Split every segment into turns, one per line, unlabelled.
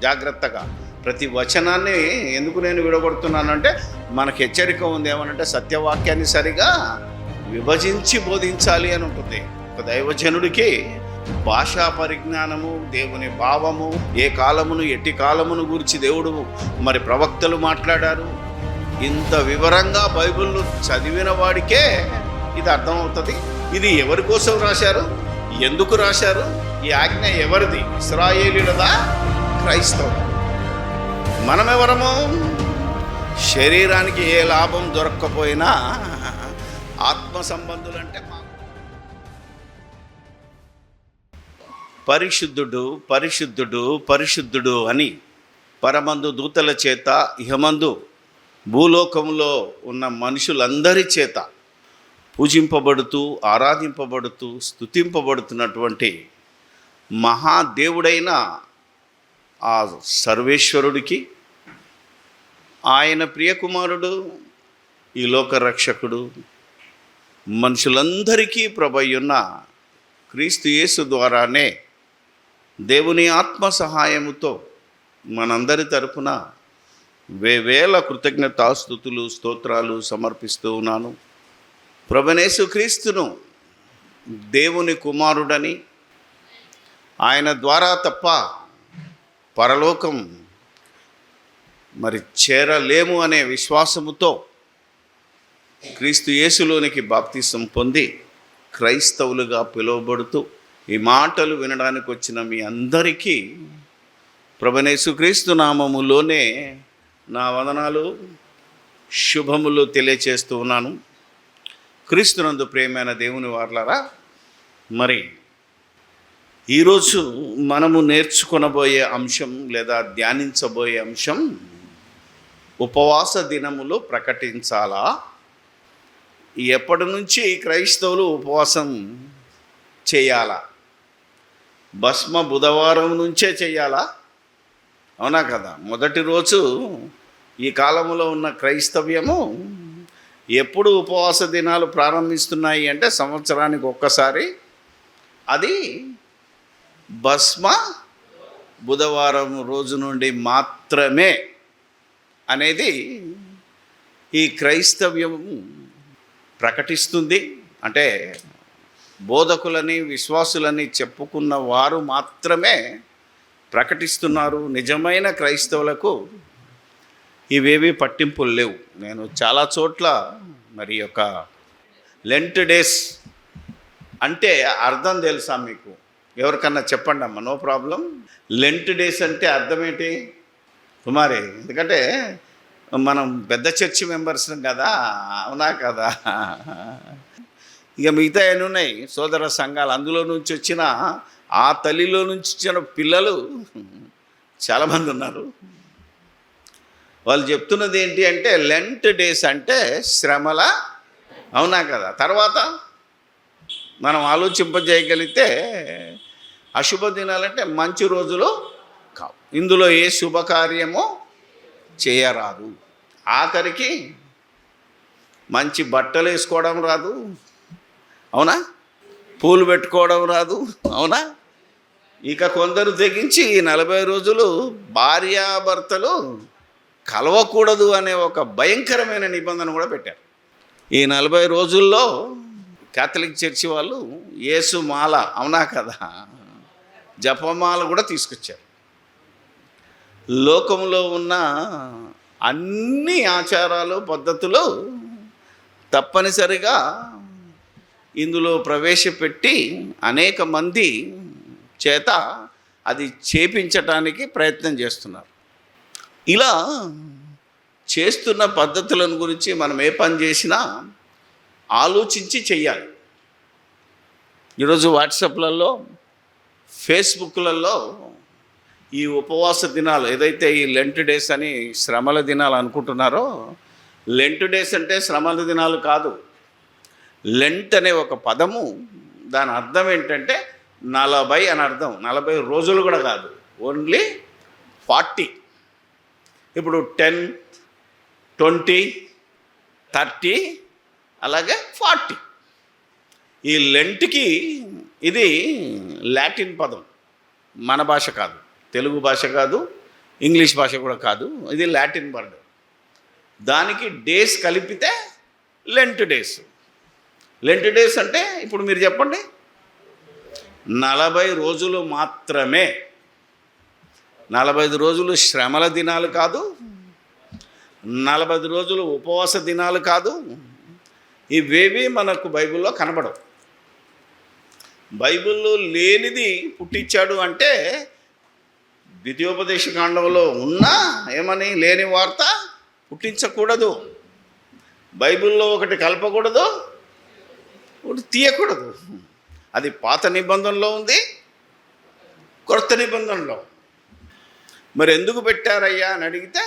జాగ్రత్తగా. ప్రతి వచనాన్ని ఎందుకు నేను విడగొడుతున్నానంటే మనకు హెచ్చరిక ఉంది ఏమనంటే సత్యవాక్యాన్ని సరిగా విభజించి బోధించాలి అని ఉంటుంది. ఒక దైవజనుడికి భాషా పరిజ్ఞానము, దేవుని భావము, ఏ కాలమును ఎట్టి కాలమును గురించి దేవుడు మరి ప్రవక్తలు మాట్లాడారు, ఇంత వివరంగా బైబిల్ చదివిన వాడికే ఇది అర్థమవుతుంది. ఇది ఎవరి కోసం రాశారు, ఎందుకు రాశారు, ఈ ఆజ్ఞ ఎవరిది, ఇశ్రాయేలీయులదా క్రైస్తవులు? మనమెవరము? శరీరానికి ఏ లాభం దొరక్కపోయినా ఆత్మ సంబంధులంటే పరిశుద్ధుడు పరిశుద్ధుడు పరిశుద్ధుడు అని పరమందు దూతల చేత, ఇహమందు భూలోకంలో ఉన్న మనుషులందరి చేత పూజింపబడుతూ, ఆరాధింపబడుతూ, స్తుతింపబడుతున్నటువంటి మహాదేవుడైన ఆ సర్వేశ్వరుడికి, ఆయన ప్రియకుమారుడు, ఈ లోకరక్షకుడు, మనుషులందరికీ ప్రభయ్యున్న క్రీస్తు యేసు ద్వారానే దేవుని ఆత్మ సహాయముతో మనందరి తరపున వేవేల కృతజ్ఞతాస్తుతులు, స్తోత్రాలు సమర్పిస్తూ ఉన్నాను. ప్రభునేసు క్రీస్తును దేవుని కుమారుడని, ఆయన ద్వారా తప్ప పరలోకం మరి చేరలేము అనే విశ్వాసముతో క్రీస్తు యేసులోనికి బాప్తిసం పొంది క్రైస్తవులుగా పిలువబడుతూ ఈ మాటలు వినడానికి వచ్చిన మీ అందరికీ ప్రభునేసు క్రీస్తు నామములోనే నా వందనాలు, శుభములు తెలియచేస్తూ ఉన్నాను. క్రీస్తునందు ప్రియమైన దేవుని వారలారా, మరి ఈరోజు మనము నేర్చుకొనబోయే అంశం లేదా ధ్యానించబోయే అంశం, ఉపవాస దినములు ప్రకటించాలా? ఎప్పటి నుంచి క్రైస్తవులు ఉపవాసం చేయాలా? భస్మ బుధవారం నుంచే చేయాలా? అవునా కదా? మొదటి రోజు ఈ కాలంలో ఉన్న క్రైస్తవ్యము ఎప్పుడు ఉపవాస దినాలు ప్రారంభిస్తున్నాయి అంటే సంవత్సరానికి ఒక్కసారి, అది భస్మ బుధవారం రోజు నుండి మాత్రమే అనేది ఈ క్రైస్తవ్యం ప్రకటిస్తుంది. అంటే బోధకులని, విశ్వాసులని చెప్పుకున్న వారు మాత్రమే ప్రకటిస్తున్నారు. నిజమైన క్రైస్తవులకు ఇవేవి పట్టింపులు లేవు. నేను చాలా చోట్ల మరి యొక్క లెంట్ డేస్ అంటే అర్థం తెలుసా మీకు? ఎవరికన్నా చెప్పండి అమ్మ, నో ప్రాబ్లం. లెంట్ డేస్ అంటే అర్థం ఏంటి కుమారి? ఎందుకంటే మనం పెద్ద చర్చి మెంబర్స్ కదా, అవునా కదా? ఇక మిగతా ఎన్ని ఉన్నాయి సోదర సంఘాలు, అందులో నుంచి వచ్చిన ఆ తల్లిలో నుంచి వచ్చిన పిల్లలు చాలామంది ఉన్నారు. వాళ్ళు చెప్తున్నది ఏంటి అంటే లెంట్ డేస్ అంటే శ్రమల, అవునా కదా? తర్వాత మనం ఆలోచింపజేయగలిగితే అశుభ దినాలంటే మంచి రోజులు కావు, ఇందులో ఏ శుభకార్యమో చేయరాదు, ఆఖరికి మంచి బట్టలు వేసుకోవడం రాదు, అవునా? పూలు పెట్టుకోవడం రాదు, అవునా? ఇక కొందరు తెగించి 40 రోజులు భార్యాభర్తలు కలవకూడదు అనే ఒక భయంకరమైన నిబంధన కూడా పెట్టారు. ఈ 40 రోజుల్లో కేథలిక్ చర్చి వాళ్ళు యేసు మాల, అవునా కదా, జపమాల కూడా తీసుకొచ్చారు. లోకంలో ఉన్న అన్ని ఆచారాలు, పద్ధతులు తప్పనిసరిగా ఇందులో ప్రవేశపెట్టి అనేక మంది చేత అది చేపించటానికి ప్రయత్నం చేస్తున్నారు. ఇలా చేస్తున్న పద్ధతులను గురించి మనం ఏ పని చేసినా ఆలోచించి చెయ్యాలి. ఈరోజు వాట్సాప్లలో, ఫేస్బుక్లలో ఈ ఉపవాస దినాలు ఏదైతే ఈ లెంట్ డేస్ అని శ్రమల దినాలు అనుకుంటున్నారో, లెంట్ డేస్ అంటే శ్రమల దినాలు కాదు. లెంట్ అనే ఒక పదము, దాని అర్థం ఏంటంటే 40 అని అర్థం. 40 రోజులు కూడా కాదు, ఓన్లీ 40. ఇప్పుడు 10, 20, 30 అలాగే 40. ఈ లెంట్కి ఇది లాటిన్ పదం, మన భాష కాదు, తెలుగు భాష కాదు, ఇంగ్లీష్ భాష కూడా కాదు, ఇది లాటిన్ వర్డ్. దానికి డేస్ కలిపితే లెంట్ డేస్. లెంట్ డేస్ అంటే ఇప్పుడు మీరు చెప్పండి, 40 రోజులు మాత్రమే. 45 రోజులు శ్రమల దినాలు కాదు, 40 రోజులు ఉపవాస దినాలు కాదు. ఇవేవి మనకు బైబిల్లో కనబడవు. బైబిల్లో లేనిది పుట్టించాడు అంటే ద్వితీయోపదేశకాండంలో ఉన్నా ఏమని లేని వార్త పుట్టించకూడదు. బైబిల్లో ఒకటి కలపకూడదు, ఒకటి తీయకూడదు. అది పాత నిబంధనలో ఉంది, కొత్త నిబంధనలో. మరి ఎందుకు పెట్టారయ్యా అని అడిగితే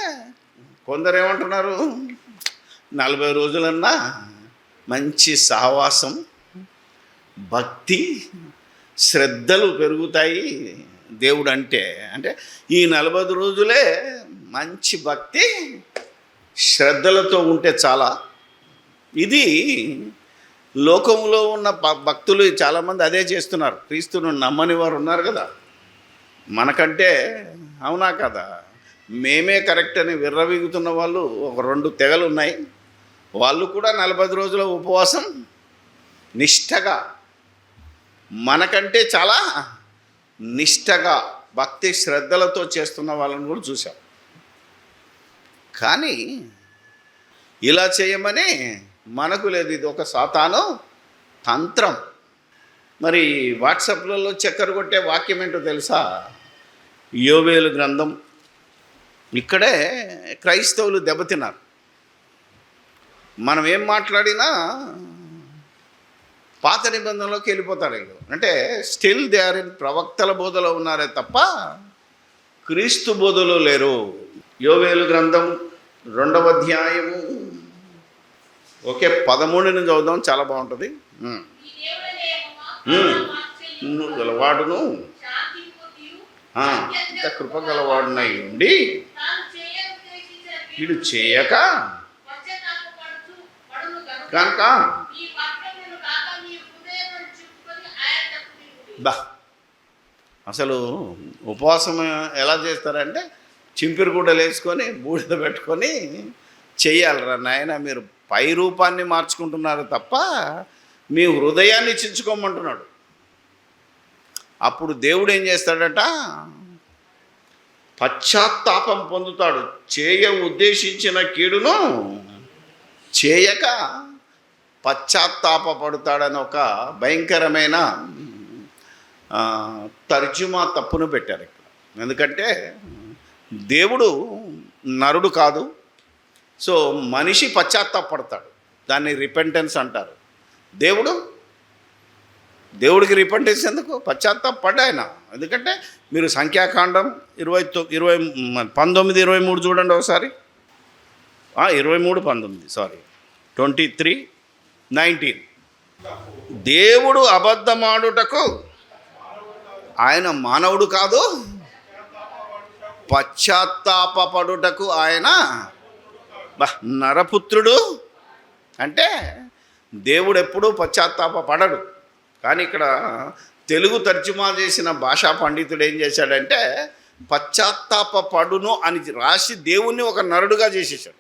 కొందరు ఏమంటున్నారు, 40 రోజులన్నా మంచి సహవాసం, భక్తి, శ్రద్ధలు పెరుగుతాయి దేవుడు అంటే ఈ 40 రోజులే మంచి భక్తి శ్రద్ధలతో ఉంటే చాలా. ఇది లోకంలో ఉన్న భక్తులు చాలామంది అదే చేస్తున్నారు. క్రీస్తును నమ్మని వారు ఉన్నారు కదా, మనకంటే అవునా కదా, మేమే కరెక్ట్ అని విర్రవీగుతున్న వాళ్ళు ఒక 2 తెగలు ఉన్నాయి. వాళ్ళు కూడా 40 రోజుల ఉపవాసం నిష్టగా, మనకంటే చాలా నిష్టగా భక్తి శ్రద్ధలతో చేస్తున్న వాళ్ళని కూడా చూసాం. కానీ ఇలా చేయమని మనకు లేదు, ఇది ఒక సాతాను తంత్రం. మరి వాట్సాప్లలో చక్కర కొట్టే వాక్యం ఏంటో తెలుసా? యోవేలు గ్రంథం. ఇక్కడే క్రైస్తవులు దెబ్బతిన్నారు. మనం ఏం మాట్లాడినా పాత నిబంధనలోకి వెళ్ళిపోతారు. అంటే స్టిల్ దే ఆర్ ఇన్ ప్రవక్తల బోధలో ఉన్నారే తప్ప క్రీస్తు బోధలో లేరు. యోవేలు గ్రంథం 2వ అధ్యాయము 13 చదువుదాం, చాలా బాగుంటుంది. గలవాడును కృప గలవాడునై ఉండి వీడు చేయక కనుక అసలు ఉపవాసం ఎలా చేస్తారంటే చింపిరి గుడ్డలు వేసుకొని బూడిద పెట్టుకొని చెయ్యాలరా నాయన. మీరు పై రూపాన్ని మార్చుకుంటున్నారు తప్ప మీ హృదయాన్ని చించుకోమంటున్నాడు. అప్పుడు దేవుడు ఏం చేస్తాడట, పశ్చాత్తాపం పొందుతాడు. ఉద్దేశించిన కీడును చేయక పశ్చాత్తాపడతాడని ఒక భయంకరమైన తర్జుమా తప్పును పెట్టారు ఇక్కడ. ఎందుకంటే దేవుడు నరుడు కాదు, సో మనిషి పశ్చాత్తాపడతాడు, దాన్ని రిపెంటెన్స్ అంటారు. దేవుడికి రిపెంటెన్స్ ఎందుకు? పశ్చాత్తాపడ్డా ఆయన. ఎందుకంటే మీరు సంఖ్యాకాండం 19:23 చూడండి ఒకసారి. 23:19 సారీ 23:19. దేవుడు అబద్ధమాడుటకు ఆయన మానవుడు కాదు, పశ్చాత్తాపడుటకు ఆయన నరపుత్రుడు. అంటే దేవుడు ఎప్పుడూ పశ్చాత్తాపడడు. కానీ ఇక్కడ తెలుగు తర్జుమా చేసిన భాషా పండితుడు ఏం చేశాడంటే పశ్చాత్తాపడును అని రాసి దేవుణ్ణి ఒక నరుడుగా చేసేసాడు,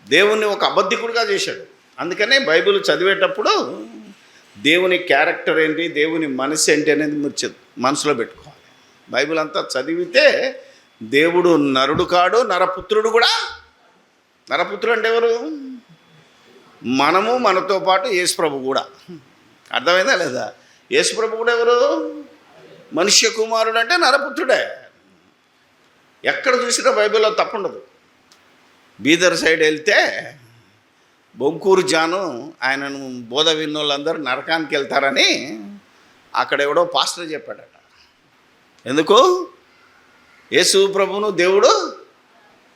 దేవుణ్ణి ఒక అబద్ధికుడుగా చేశాడు. అందుకనే బైబిల్ చదివేటప్పుడు దేవుని క్యారెక్టర్ ఏంటి, దేవుని మనసు ఏంటి అనేది మీరు మనసులో పెట్టుకోవాలి. బైబిల్ అంతా చదివితే దేవుడు నరుడు కాడు, నరపుత్రుడు కూడా. నరపుత్రుడు అంటే ఎవరు? మనము, మనతో పాటు యేసుప్రభు కూడా. అర్థమైందా లేదా? యేసుప్రభు కూడా ఎవరు? మనుష్య కుమారుడు అంటే నరపుత్రుడే. ఎక్కడ చూసినా బైబిల్లో తప్పుండదు. బీదర్ సైడ్ వెళ్తే బొంకూరు జాను ఆయనను బోధ విన్నోళ్ళందరూ నరకానికి వెళ్తారని అక్కడ ఎవడో పాస్టర్ చెప్పాడట. ఎందుకు? యేసు ప్రభును దేవుడు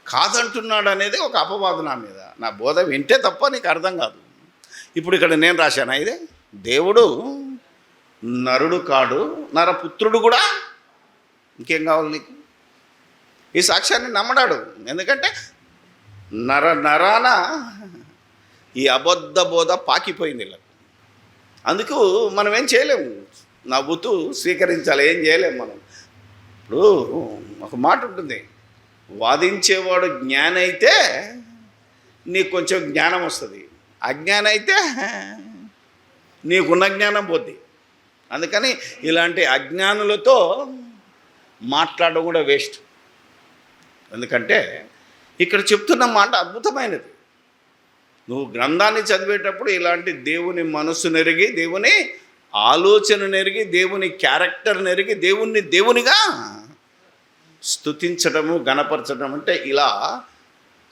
కాదంటున్నాడు అనేది ఒక అపవాదం నా మీద. నా బోధ వింటే తప్ప నీకు అర్థం కాదు. ఇప్పుడు ఇక్కడ నేను రాశాను, ఇదే దేవుడు నరుడు కాడు, నరపుత్రుడు కూడా. ఇంకేం కావాలి నీకు? ఈ సాక్ష్యాన్ని నమ్మడాడు. ఎందుకంటే నరాన ఈ అబద్ధ బోధ పాకిపోయింది ఇలా. అందుకు మనం ఏం చేయలేము, నవ్వుతూ స్వీకరించాలి. ఏం చేయలేము మనం. ఇప్పుడు ఒక మాట ఉంటుంది, వాదించేవాడు జ్ఞాని అయితే నీకు కొంచెం జ్ఞానం వస్తుంది, అజ్ఞానం అయితే నీకున్న జ్ఞానం పోద్ది. అందుకని ఇలాంటి అజ్ఞానులతో మాట్లాడడం కూడా వేస్ట్. ఎందుకంటే ఇక్కడ చెప్తున్న మాట అద్భుతమైనది. నువ్వు గ్రంథాన్ని చదివేటప్పుడు ఇలాంటి దేవుని మనస్సు నెరిగి, దేవుని ఆలోచన నెరిగి, దేవుని క్యారెక్టర్ నెరిగి, దేవుణ్ణి దేవునిగా స్తుతించడము, గణపరచడం అంటే ఇలా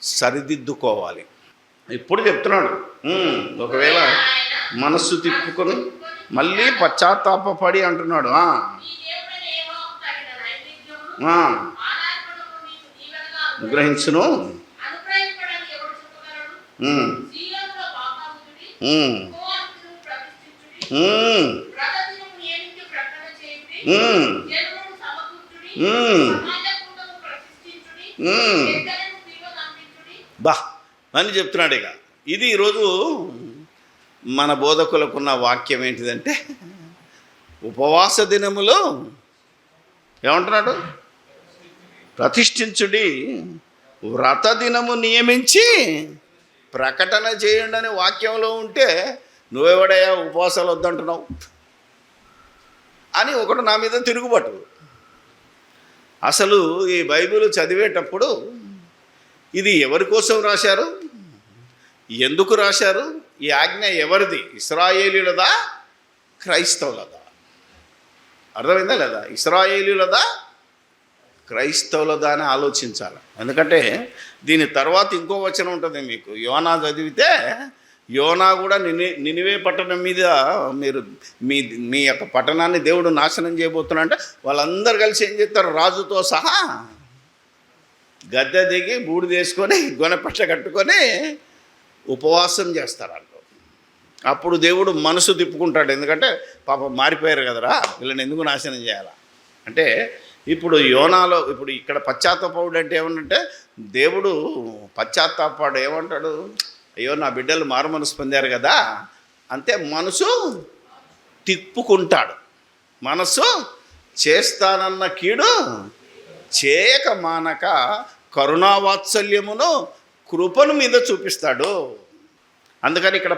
సరిదిద్దుకోవాలి. ఇప్పుడు చెప్తున్నాడు, ఒకవేళ మనస్సు తిప్పుకొని మళ్ళీ పశ్చాత్తాపడి అంటున్నాడు. గ్రహించును, బా అని చెప్తున్నాడు. ఇక ఇది ఈరోజు మన బోధకులకున్న వాక్యం ఏంటిదంటే, ఉపవాస దినములో ఏమంటున్నాడు, ప్రతిష్ఠించుడి, వ్రత దినము నియమించి ప్రకటన చేయండి అనే వాక్యంలో ఉంటే నువ్వెవడయ్యా ఉపవాసాలు వద్దంటున్నావు అని ఒకడు నా మీద తిరుగుబాటు. అసలు ఈ బైబిల్ చదివేటప్పుడు ఇది ఎవరి కోసం రాశారు, ఎందుకు రాశారు, ఈ ఆజ్ఞ ఎవరిది, ఇశ్రాయేలీయులదా క్రైస్తవులదా? అర్థమైందా లేదా? ఇశ్రాయేలీయులదా క్రైస్తవులదా అని ఆలోచించాలి. ఎందుకంటే దీని తర్వాత ఇంకో వచనం ఉంటుంది మీకు. యోనా చదివితే యోనా కూడా నినివే పట్టణం మీద మీరు మీ యొక్క పట్టణాన్ని దేవుడు నాశనం చేయబోతున్నా అంటే వాళ్ళందరూ కలిసి ఏం చేస్తారు, రాజుతో సహా గద్దె దిగి బూడిదేసుకొని గొనపట్ట కట్టుకొని ఉపవాసం చేస్తారు వాళ్ళు. అప్పుడు దేవుడు మనసు తిప్పుకుంటాడు. ఎందుకంటే పాపం మారిపోయారు కదరా, వీళ్ళని ఎందుకు నాశనం చేయాలా అంటే. ఇప్పుడు యోనాలో ఇప్పుడు ఇక్కడ పశ్చాత్తాపడు అంటే ఏమంటే, దేవుడు పశ్చాత్తాపడు ఏమంటాడు, అయ్యో నా బిడ్డలు మారు మనసు పొందారు కదా అంతే, మనసు తిప్పుకుంటాడు. మనసు చేస్తానన్న కీడు చేయక మానక కరుణావాత్సల్యమును కృపను మీద చూపిస్తాడు. అందుకని ఇక్కడ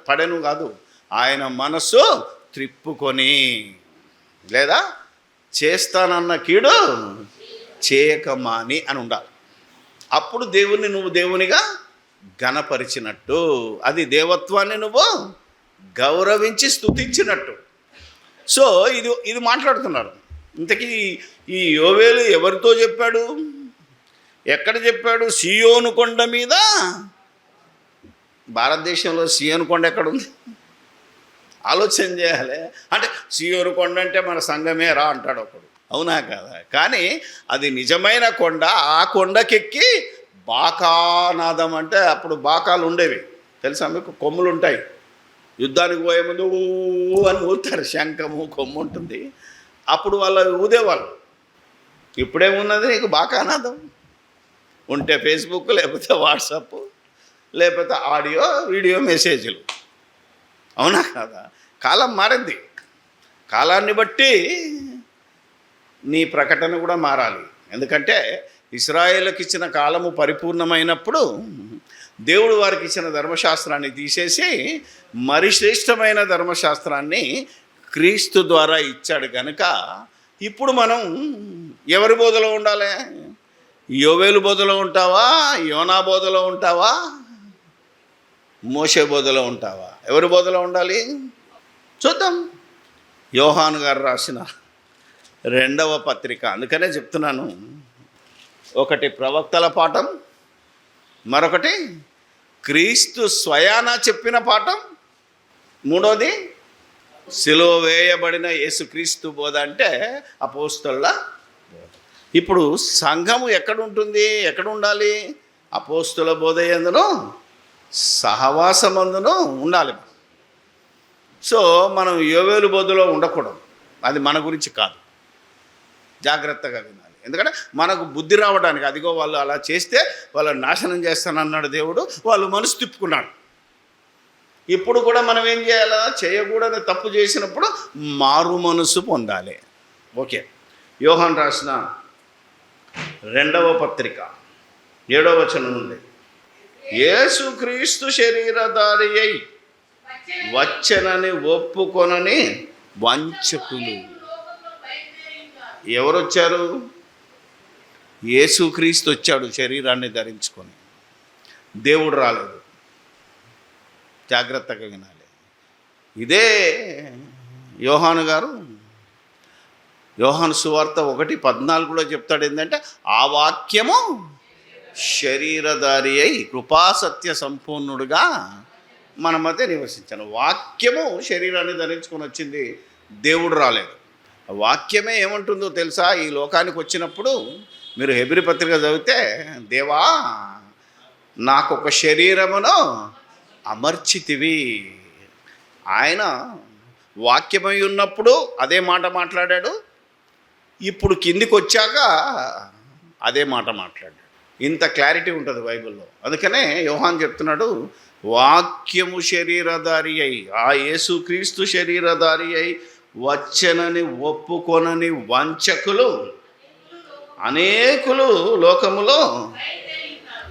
పడెను కాదు, ఆయన మనసు త్రిప్పుకొని, లేదా చేస్తానన్న కీడు చేయకమాని అని ఉండాలి. అప్పుడు దేవుణ్ణి నువ్వు దేవునిగా ఘనపరిచినట్టు, అది దేవత్వాన్ని నువ్వు గౌరవించి స్తుతించినట్టు. సో ఇది మాట్లాడుతున్నాడు. ఇంతకీ ఈ యోవేలు ఎవరితో చెప్పాడు, ఎక్కడ చెప్పాడు? సియోను కొండ మీద. భారతదేశంలో సియోను కొండ ఎక్కడుంది ఆలోచన చేయాలి. అంటే సియోను కొండ అంటే మన సంఘమే రా అంటాడు ఒకడు, అవునా కదా? కానీ అది నిజమైన కొండ. ఆ కొండకెక్కి బాకానాదం అంటే, అప్పుడు బాకాలు ఉండేవి తెలుసా మీకు, కొమ్ములు ఉంటాయి. యుద్ధానికి పోయే ముందు ఊ అని ఊతారు, శంఖము కొమ్ము ఉంటుంది, అప్పుడు వాళ్ళు ఊదేవాళ్ళు. ఇప్పుడేమున్నది నీకు బాకానాదం ఉంటే ఫేస్బుక్, లేకపోతే వాట్సాప్, లేకపోతే ఆడియో వీడియో మెసేజ్లు, అవునా కదా? కాలం మారింది. కాలాన్ని బట్టి నీ ప్రకటన కూడా మారాలి. ఎందుకంటే ఇశ్రాయేలుకి ఇచ్చిన కాలము పరిపూర్ణమైనప్పుడు దేవుడు వారికి ఇచ్చిన ధర్మశాస్త్రాన్ని తీసేసి మరి శ్రేష్టమైన ధర్మశాస్త్రాన్ని క్రీస్తు ద్వారా ఇచ్చాడు కనుక ఇప్పుడు మనం ఎవరి బోధలో ఉండాలి? యోవేలు బోధలో ఉంటావా, యోనా బోధలో ఉంటావా, మోషే బోధలో ఉంటావా? ఎవరి బోధలో ఉండాలి చూద్దాం. యోహాను గారు రాసిన 2వ పత్రిక. అందుకనే చెప్తున్నాను, ఒకటి ప్రవక్తల పాఠం, మరొకటి క్రీస్తు స్వయాన చెప్పిన పాఠం, మూడోది సిలువ వేయబడిన యేసుక్రీస్తు బోధ అంటే అపోస్తలుల బోధ. ఇప్పుడు సంఘము ఎక్కడుంటుంది, ఎక్కడ ఉండాలి? అపోస్తలుల బోధ యందును సహవాసమందును ఉండాలి. సో మనం యోవేలు బోధలో ఉండకూడదు, అది మన గురించి కాదు. జాగ్రత్తగా వినాలి. ఎందుకంటే మనకు బుద్ధి రావడానికి, అదిగో వాళ్ళు అలా చేస్తే వాళ్ళని నాశనం చేస్తానన్నాడు దేవుడు, వాళ్ళు మనసు తిప్పుకున్నాడు. ఇప్పుడు కూడా మనం ఏం చేయాలా? చేయకూడని తప్పు చేసినప్పుడు మారు మనసు పొందాలి. ఓకే, యోహాను రాసిన 2వ పత్రిక 7వ వచనం నుండి, యేసుక్రీస్తు శరీరధారి అయి వచ్చనని ఒప్పుకొనని వంచకులు. ఎవరొచ్చారు? యేసుక్రీస్తు వచ్చాడు శరీరాన్ని ధరించుకొని. దేవుడు రాలేదు. జాగ్రత్తగా వినాలి. ఇదే యోహాను గారు యోహాను సువార్త 1:14 చెప్తాడు. ఏంటంటే ఆ వాక్యము శరీరధారి అయి కృపాసత్య సంపూర్ణుడుగా మన మధ్య నివసించాను. వాక్యము శరీరాన్ని ధరించుకొని వచ్చింది, దేవుడు రాలేదు. వాక్యమే ఏమంటుందో తెలుసా? ఈ లోకానికి వచ్చినప్పుడు మీరు హెబ్రీ పత్రిక చదివితే, దేవా నాకొక శరీరమును అమర్చితివి. ఆయన వాక్యమై ఉన్నప్పుడు అదే మాట మాట్లాడాడు, ఇప్పుడు కిందికి వచ్చాక అదే మాట మాట్లాడాడు. ఇంత క్లారిటీ ఉంటుంది బైబిల్లో. అందుకనే యోహాను చెప్తున్నాడు, వాక్యము శరీరధారి అయి, ఆ యేసుక్రీస్తు శరీరధారి అయి వచ్చనని ఒప్పుకొనని వంచకులు అనేకులు లోకములో.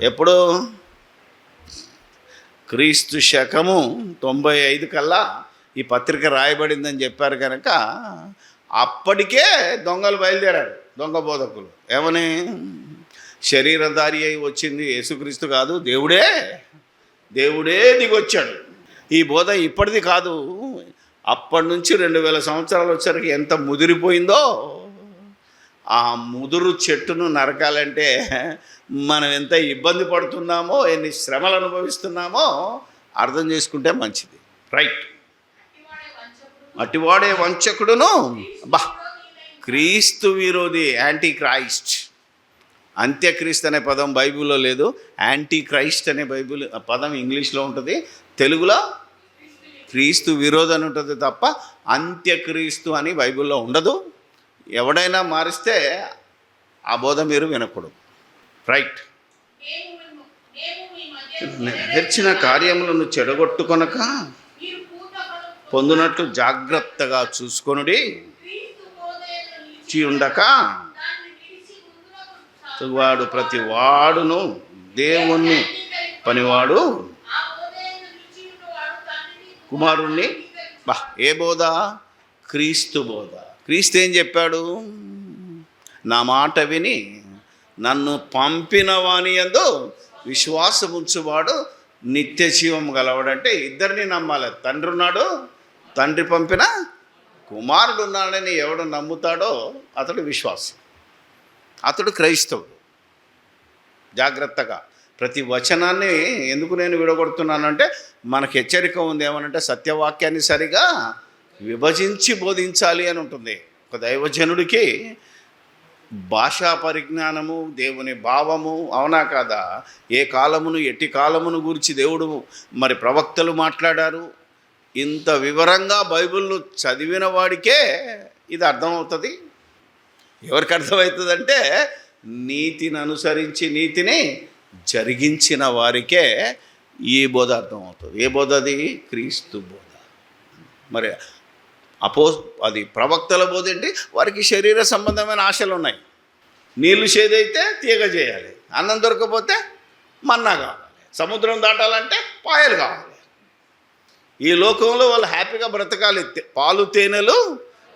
ఎప్పుడు? క్రీస్తు శకము 95 కల్లా ఈ పత్రిక రాయబడిందని చెప్పారు కనుక అప్పటికే దొంగలు బయలుదేరారు, దొంగ బోధకులు. ఏమని? శరీరధారి అయి వచ్చింది యేసుక్రీస్తు కాదు, దేవుడే దిగొచ్చాడు. ఈ బోధ ఇప్పటిది కాదు, అప్పటి నుంచి 2000 సంవత్సరాలు వచ్చరికి ఎంత ముదిరిపోయిందో. ఆ ముదురు చెట్టును నరకాలంటే మనం ఎంత ఇబ్బంది పడుతున్నామో, ఎన్ని శ్రమలు అనుభవిస్తున్నామో అర్థం చేసుకుంటే మంచిది. రైట్. అటివాడే వంచకుడును క్రీస్తు విరోధి, యాంటీ క్రైస్ట్. అంత్యక్రీస్తు అనే పదం బైబిల్లో లేదు, యాంటీ క్రైస్ట్ అనే పదం ఇంగ్లీష్లో ఉంటుంది, తెలుగులో క్రీస్తు విరోధి అని ఉంటుంది తప్ప అంత్యక్రీస్తు అని బైబిల్లో ఉండదు. ఎవడైనా మారిస్తే ఆ బోధ మీరు వినకూడదు. రైట్. నెరవేర్చిన కార్యములను చెడగొట్టుకొనక పొందునట్లు జాగ్రత్తగా చూసుకొనుడి ఉండక వాడు ప్రతి వాడును దేవుణ్ణి పనివాడు కుమారుణ్ణి. ఏ బోధ? క్రీస్తు బోధ. క్రీస్తు ఏం చెప్పాడు? నా మాట విని నన్ను పంపిన వాని యందు విశ్వాసముంచువాడు నిత్య జీవం గలవాడంటే ఇద్దరిని నమ్మాలి. తండ్రి ఉన్నాడు, తండ్రి పంపిన కుమారుడు ఉన్నాడని ఎవడు నమ్ముతాడో అతడు విశ్వాసం, అతడు క్రైస్తవుడు. జాగ్రత్తగా ప్రతి వచనాన్ని ఎందుకు నేను విడగొడుతున్నానంటే మనకు హెచ్చరిక ఉంది. ఏమనంటే సత్యవాక్యాన్ని సరిగా విభజించి బోధించాలి అని ఉంటుంది. ఒక దైవజనుడికి భాషా పరిజ్ఞానము, దేవుని భావము, అవునా కాదా? ఏ కాలమును ఎట్టి కాలమును గురించి దేవుడు మరి ప్రవక్తలు మాట్లాడారు. ఇంత వివరంగా బైబిల్ను చదివిన వాడికే ఇది అర్థమవుతుంది. ఎవరికి అర్థమవుతుందంటే నీతిని అనుసరించి నీతిని జరిగించిన వారికే ఈ బోధ అర్థమవుతుంది. ఏ బోధ అది? క్రీస్తు బోధ. మరి అది ప్రవక్తల బోధ ఏంటి? వారికి శరీర సంబంధమైన ఆశలు ఉన్నాయి. నీళ్లు చేదైతే తీగ చేయాలి, అన్నం దొరకపోతే మన్నా కావాలి, సముద్రం దాటాలంటే పాయలు కావాలి. ఈ లోకంలో వాళ్ళు హ్యాపీగా బ్రతకాలి, పాలు తేనెలు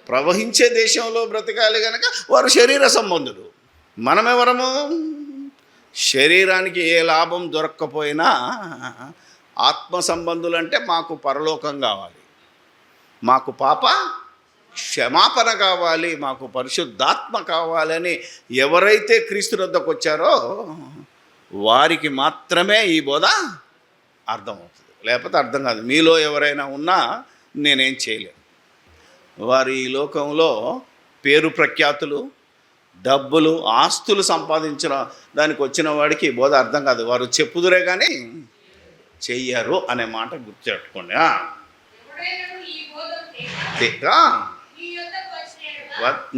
ప్రవహించే దేశంలో బ్రతకాలి కనుక వారు శరీర సంబంధులు. మనమెవరము? శరీరానికి ఏ లాభం దొరక్కపోయినా ఆత్మ సంబంధులు. అంటే మాకు పరలోకం కావాలి, మాకు పాప క్షమాపణ కావాలి, మాకు పరిశుద్ధాత్మ కావాలని ఎవరైతే క్రీస్తు వద్దకు వచ్చారో వారికి మాత్రమే ఈ బోధ అర్థమవుతుంది, లేకపోతే అర్థం కాదు. మీలో ఎవరైనా ఉన్నా నేనేం చేయలేను. వారు ఈ లోకంలో పేరు ప్రఖ్యాతులు, డబ్బులు, ఆస్తులు సంపాదించిన దానికి వచ్చిన వాడికి బోధ అర్థం కాదు. వారు చెప్పుదురే కానీ చెయ్యరు అనే మాట గుర్తుపెట్టుకోండి.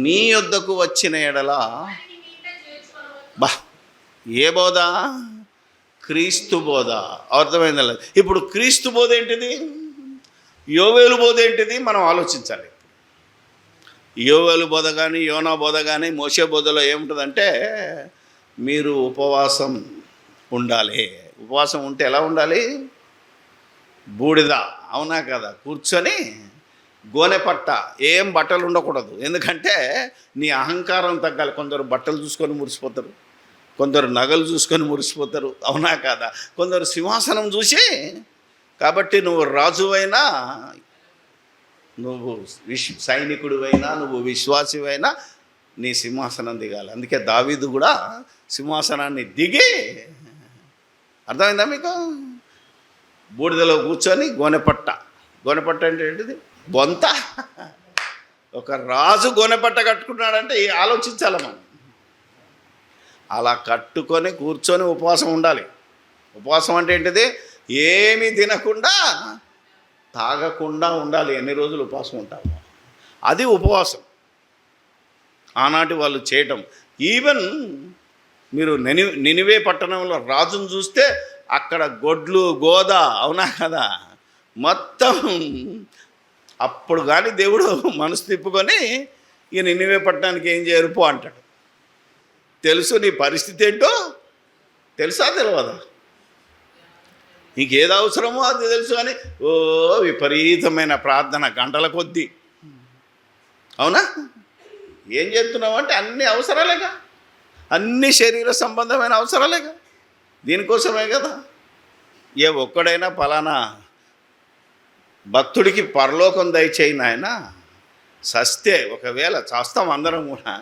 నీ యొద్దకు వచ్చిన ఎడల ఏ బోధ? క్రీస్తు బోధ. అర్థమైందా? ఇప్పుడు క్రీస్తు బోధ ఏంటిది? యోవేలు బోధ ఏంటిది? మనం ఆలోచించాలి. యోవేలు బోధ కానీ యోనా బోధ కానీ మోషే బోధలో ఏముంటుందంటే మీరు ఉపవాసం ఉండాలి. ఉపవాసం ఉంటే ఎలా ఉండాలి? బూడిద, అవునా కదా, కూర్చొని గోనెపట్ట, ఏం బట్టలు ఉండకూడదు. ఎందుకంటే నీ అహంకారం తగ్గాలి. కొందరు బట్టలు చూసుకొని మురిసిపోతారు, కొందరు నగలు చూసుకొని మురిసిపోతారు, అవునా కదా, కొందరు సింహాసనం చూసి. కాబట్టి నువ్వు రాజువైనా, నువ్వు సైనికుడివైనా, నువ్వు విశ్వాసివైనా నీ సింహాసనం దిగాలి. అందుకే దావీదు కూడా సింహాసనాన్ని దిగి, అర్థమైందా మీకు, బూడిదలో కూర్చొని గోనెపట్ట అంటే ఏంటిది? బొంత. ఒక రాజు గోనెపట్ట కట్టుకున్నాడంటే ఆలోచించాలి మనం. అలా కట్టుకొని కూర్చొని ఉపవాసం ఉండాలి. ఉపవాసం అంటే ఏంటిది? ఏమీ తినకుండా తాగకుండా ఉండాలి. ఎన్ని రోజులు ఉపవాసం ఉంటాము, అది ఉపవాసం. ఆనాటి వాళ్ళు చేయటం. ఈవెన్ మీరు నినివే పట్టణంలో రాజును చూస్తే అక్కడ గొడ్లు గోద, అవునా కదా, మొత్తం. అప్పుడు కానీ దేవుడు మనసు తిప్పుకొని ఈ నినివే పట్టణానికి ఏం చేయరు పో అంటాడు. తెలుసు నీ పరిస్థితి ఏంటో, తెలుసా తెలియదా? నీకేది అవసరమో అది తెలుసు అని ఓ విపరీతమైన ప్రార్థన గంటల కొద్దీ, అవునా? ఏం చేస్తున్నావు అంటే అన్ని అవసరాలేగా, అన్ని శరీర సంబంధమైన అవసరాలేగా, దీనికోసమే కదా. ఏ ఒక్కడైనా పలానా భక్తుడికి పరలోకం దయచేయి నాయన, సస్తే, ఒకవేళ చేస్తాం అందరం కూడా,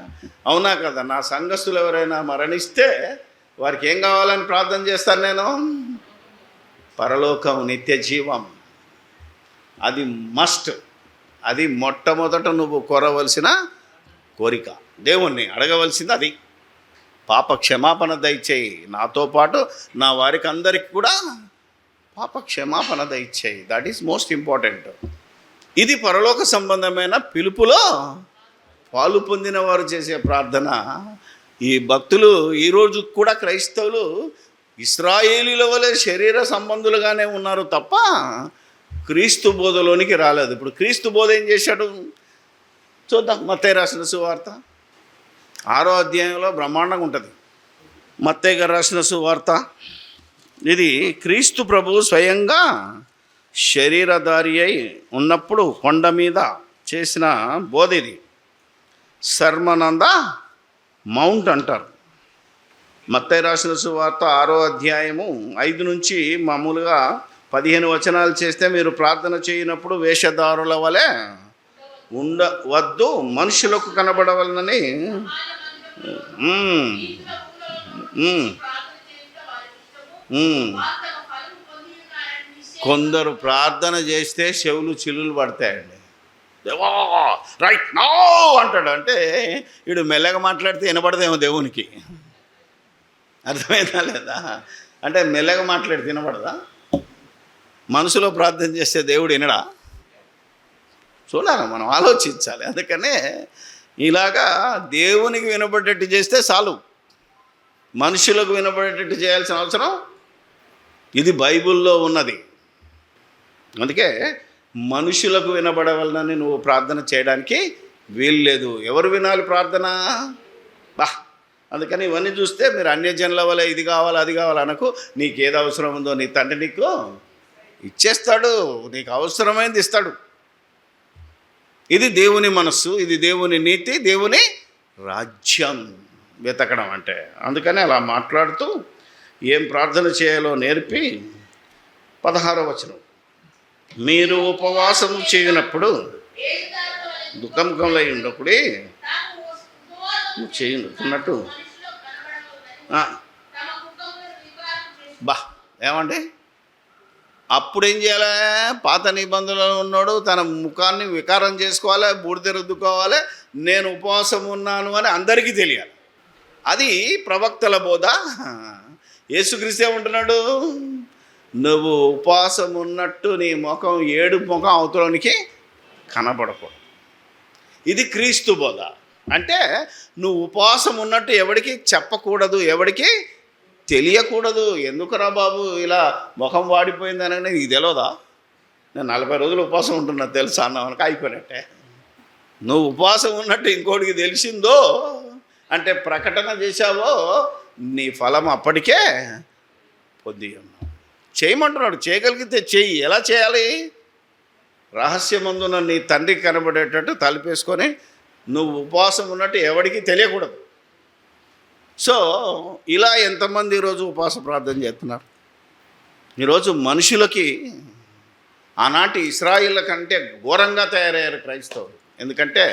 అవునా కదా, నా సంఘస్థులు ఎవరైనా మరణిస్తే వారికి ఏం కావాలని ప్రార్థన చేస్తాను నేను? పరలోకం, నిత్య జీవం. అది మస్ట్. అది మొట్టమొదట నువ్వు కోరవలసిన కోరిక, దేవుణ్ణి అడగవలసింది అది. పాప క్షమాపణ దయచేయి, నాతో పాటు నా వారికి అందరికి కూడా పాప క్షమాపణ దయచేయి. That is most important. ఇది పరలోక సంబంధమైన పిలుపులో పాలు పొందిన వారు చేసే ప్రార్థన. ఈ భక్తులు ఈరోజు కూడా క్రైస్తవులు ఇశ్రాయేలీల వలె శరీర సంబంధులుగానే ఉన్నారు తప్ప క్రీస్తు బోధలోనికి రాలేదు. ఇప్పుడు క్రీస్తు బోధ ఏం చేశాడు చూద్దాం. మత్తయి రాసిన సువార్త 6వ అధ్యాయంలో బ్రహ్మాండంగా ఉంటుంది. మత్తయి గారు రాసిన సువార్త. ఇది క్రీస్తు ప్రభువు స్వయంగా శరీరధారి అయి ఉన్నప్పుడు కొండ మీద చేసిన బోధ ఇది. సర్మన్ ఆన్ ద మౌంట్ అంటారు. మత్తయి రాసిన సువార్త 6వ అధ్యాయము 5 నుంచి మామూలుగా 15 వచనాలు చేస్తే, మీరు ప్రార్థన చేయనప్పుడు వేషధారుల వలె ఉండవద్దు, మనుషులకు కనబడవలనని కొందరు ప్రార్థన చేస్తే చెవులు చిల్లులు పడతాయండి. రైట్ నౌ అంటాడు. అంటే వీడు మెల్లగా మాట్లాడితే వినపడదేమో దేవునికి. అర్థమైందా లేదా? అంటే మెల్లగా మాట్లాడితే వినపడదా? మనసులో ప్రార్థన చేస్తే దేవుడు వినడా? చూడాలి, మనం ఆలోచించాలి. అందుకనే ఇలాగా దేవునికి వినపడేటట్టు చేస్తే చాలు, మనుషులకు వినపడేటట్టు చేయాల్సిన అవసరం ఇది బైబిల్లో ఉన్నది. అందుకే మనుషులకు వినబడవలనని నువ్వు ప్రార్థన చేయడానికి వీల్లేదు. ఎవరు వినాలి ప్రార్థన? అందుకని ఇవన్నీ చూస్తే మీరు అన్యజనుల వల్ల ఇది కావాలి అది కావాలి అనకు. నీకు ఏది అవసరం ఉందో నీ తండ్రి నీకు ఇచ్చేస్తాడు, నీకు అవసరమైంది ఇస్తాడు. ఇది దేవుని మనస్సు, ఇది దేవుని నీతి, దేవుని రాజ్యం వెతకడం అంటే. అందుకని అలా మాట్లాడుతూ ఏం ప్రార్థన చేయాలో నేర్పి 16వ వచనం, మీరు ఉపవాసం చేయనప్పుడు దుఃఖముఖంలో ఉన్నప్పుడే చేయనున్నట్టు ఏమండి అప్పుడు ఏం చేయాలి? పాత నిబంధనలో ఉన్నాడు తన ముఖాన్ని వికారం చేసుకోవాలి, బూడిద రుద్దుకోవాలి, నేను ఉపవాసం ఉన్నాను అని అందరికీ తెలియాలి. అది ప్రవక్తల బోధ. యేసుక్రీస్తు ఏమంటున్నాడు? నువ్వు ఉపవాసం ఉన్నట్టు నీ ముఖం ఏడు ముఖం అవతలోనికి కనబడకూడదు. ఇది క్రీస్తు బోధ. అంటే నువ్వు ఉపవాసం ఉన్నట్టు ఎవరికి చెప్పకూడదు, ఎవరికి తెలియకూడదు. ఎందుకురా బాబు ఇలా ముఖం వాడిపోయింది అనగానే ఇది తెలియదా? నేను 40 రోజులు ఉపవాసం ఉంటున్నా తెలుసా అన్నవానికి అయిపోయినట్టే. నువ్వు ఉపవాసం ఉన్నట్టు ఇంకోటికి తెలిసిందో అంటే ప్రకటన చేశావో నీ ఫలం అప్పటికే పొంది ఉన్నావు. చేయమంటున్నాడు, చేయగలిగితే చెయ్యి. ఎలా చేయాలి? రహస్యమందున నీ తండ్రికి కనబడేటట్టు తలుపేసుకొని నువ్వు ఉపవాసం ఉన్నట్టు ఎవరికి తెలియకూడదు. సో ఇలా ఎంతమంది ఈరోజు ఉపవాస ప్రార్థన చేస్తున్నారు? ఈరోజు మనుషులకి ఆనాటి ఇశ్రాయేళ్ల కంటే ఘోరంగా తయారయ్యారు క్రైస్తవులు. ఎందుకంటే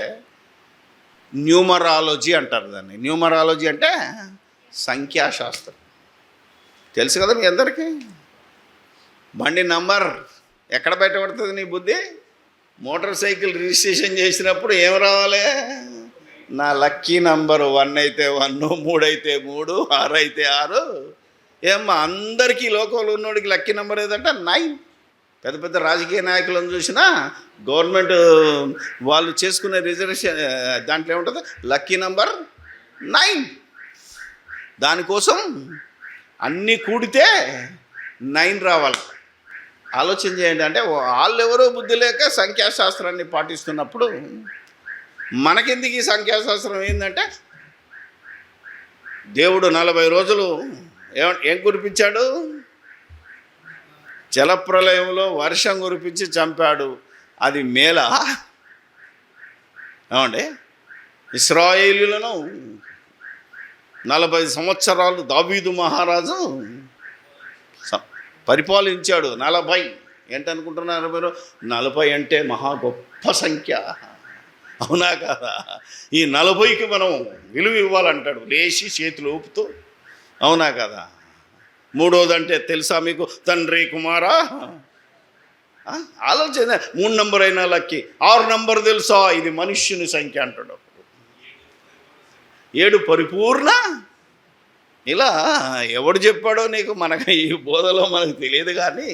న్యూమరాలజీ అంటారు దాన్ని. న్యూమరాలజీ అంటే సంఖ్యాశాస్త్రం. తెలుసు కదా మీ అందరికీ. బండి నంబర్ ఎక్కడ బయటపడుతుంది నీ బుద్ధి? మోటార్ సైకిల్ రిజిస్ట్రేషన్ చేసినప్పుడు ఏం రావాలి? నా లక్కీ నంబరు 1 అయితే 1, 3 అయితే 3, 6 అయితే 6. ఏమ్మా అందరికీ లోకంలో ఉన్నోడికి లక్కీ నెంబర్ ఏదంటే 9. పెద్ద పెద్ద రాజకీయ నాయకులను చూసినా గవర్నమెంట్ వాళ్ళు చేసుకునే రిజర్వేషన్ దాంట్లో ఏముంటుంది? Lucky number 9. దానికోసం అన్నీ కూడితే 9 రావాలి. ఆలోచన చేయండి. అంటే వాళ్ళు ఎవరో బుద్ధి లేక సంఖ్యాశాస్త్రాన్ని పాటిస్తున్నప్పుడు మనకెందుకు ఈ సంఖ్యాశాస్త్రం ఏంటంటే, దేవుడు 40 రోజులు ఏం కురిపించాడు? జలప్రలయంలో వర్షం కురిపించి చంపాడు. అది మేళ ఏమండి? ఇశ్రాయేలీయులను 40 సంవత్సరాలు దావీదు మహారాజు పరిపాలించాడు. 40 ఏంటనుకుంటున్నారు మీరు? 40 అంటే మహా గొప్ప సంఖ్య, అవునా కదా? ఈ 40కి మనం విలువ ఇవ్వాలంటాడు లేచి చేతులు ఊపుతూ, అవునా కదా? మూడోదంటే తెలుసా మీకు? తండ్రి కుమారా. ఆలోచన. 3 నంబర్ అయినా లక్కీ. 6 నంబర్ తెలుసా? ఇది మనుష్యుని సంఖ్య అంటాడు. 7 పరిపూర్ణ. ఇలా ఎవడు చెప్పాడో నీకు, మనకు ఈ బోధలో మనకు తెలియదు. కానీ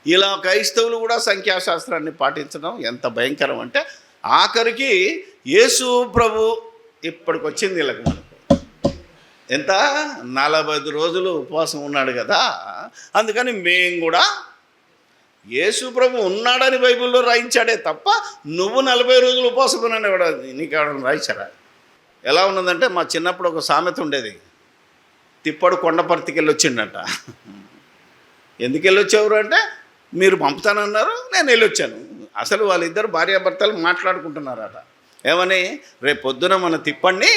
ఇలా క్రైస్తవులు కూడా సంఖ్యాశాస్త్రాన్ని పాటించడం ఎంత భయంకరం అంటే, ఆఖరికి యేసు ప్రభు ఇప్పటికి వచ్చింది వీళ్ళకి. మనకు ఎంత 40 రోజులు ఉపవాసం ఉన్నాడు కదా, అందుకని మేము కూడా యేసు ప్రభు ఉన్నాడని బైబిల్లో రాయించాడే తప్ప నువ్వు 40 రోజులు ఉపవాసం ఉన్నాను కూడా నీకు ఎవరైనా రాయించారా? ఎలా ఉన్నదంటే, మా చిన్నప్పుడు ఒక సామెత ఉండేది. తిప్పడు కొండపర్తికి వెళ్ళి వచ్చిండట. ఎందుకు వెళ్ళొచ్చేవారు అంటే, మీరు పంపుతానన్నారు, నేను వెళ్ళొచ్చాను. అసలు వాళ్ళిద్దరు భార్యాభర్తలు మాట్లాడుకుంటున్నారట. ఏమని? రేపు పొద్దున మన తిప్పడిని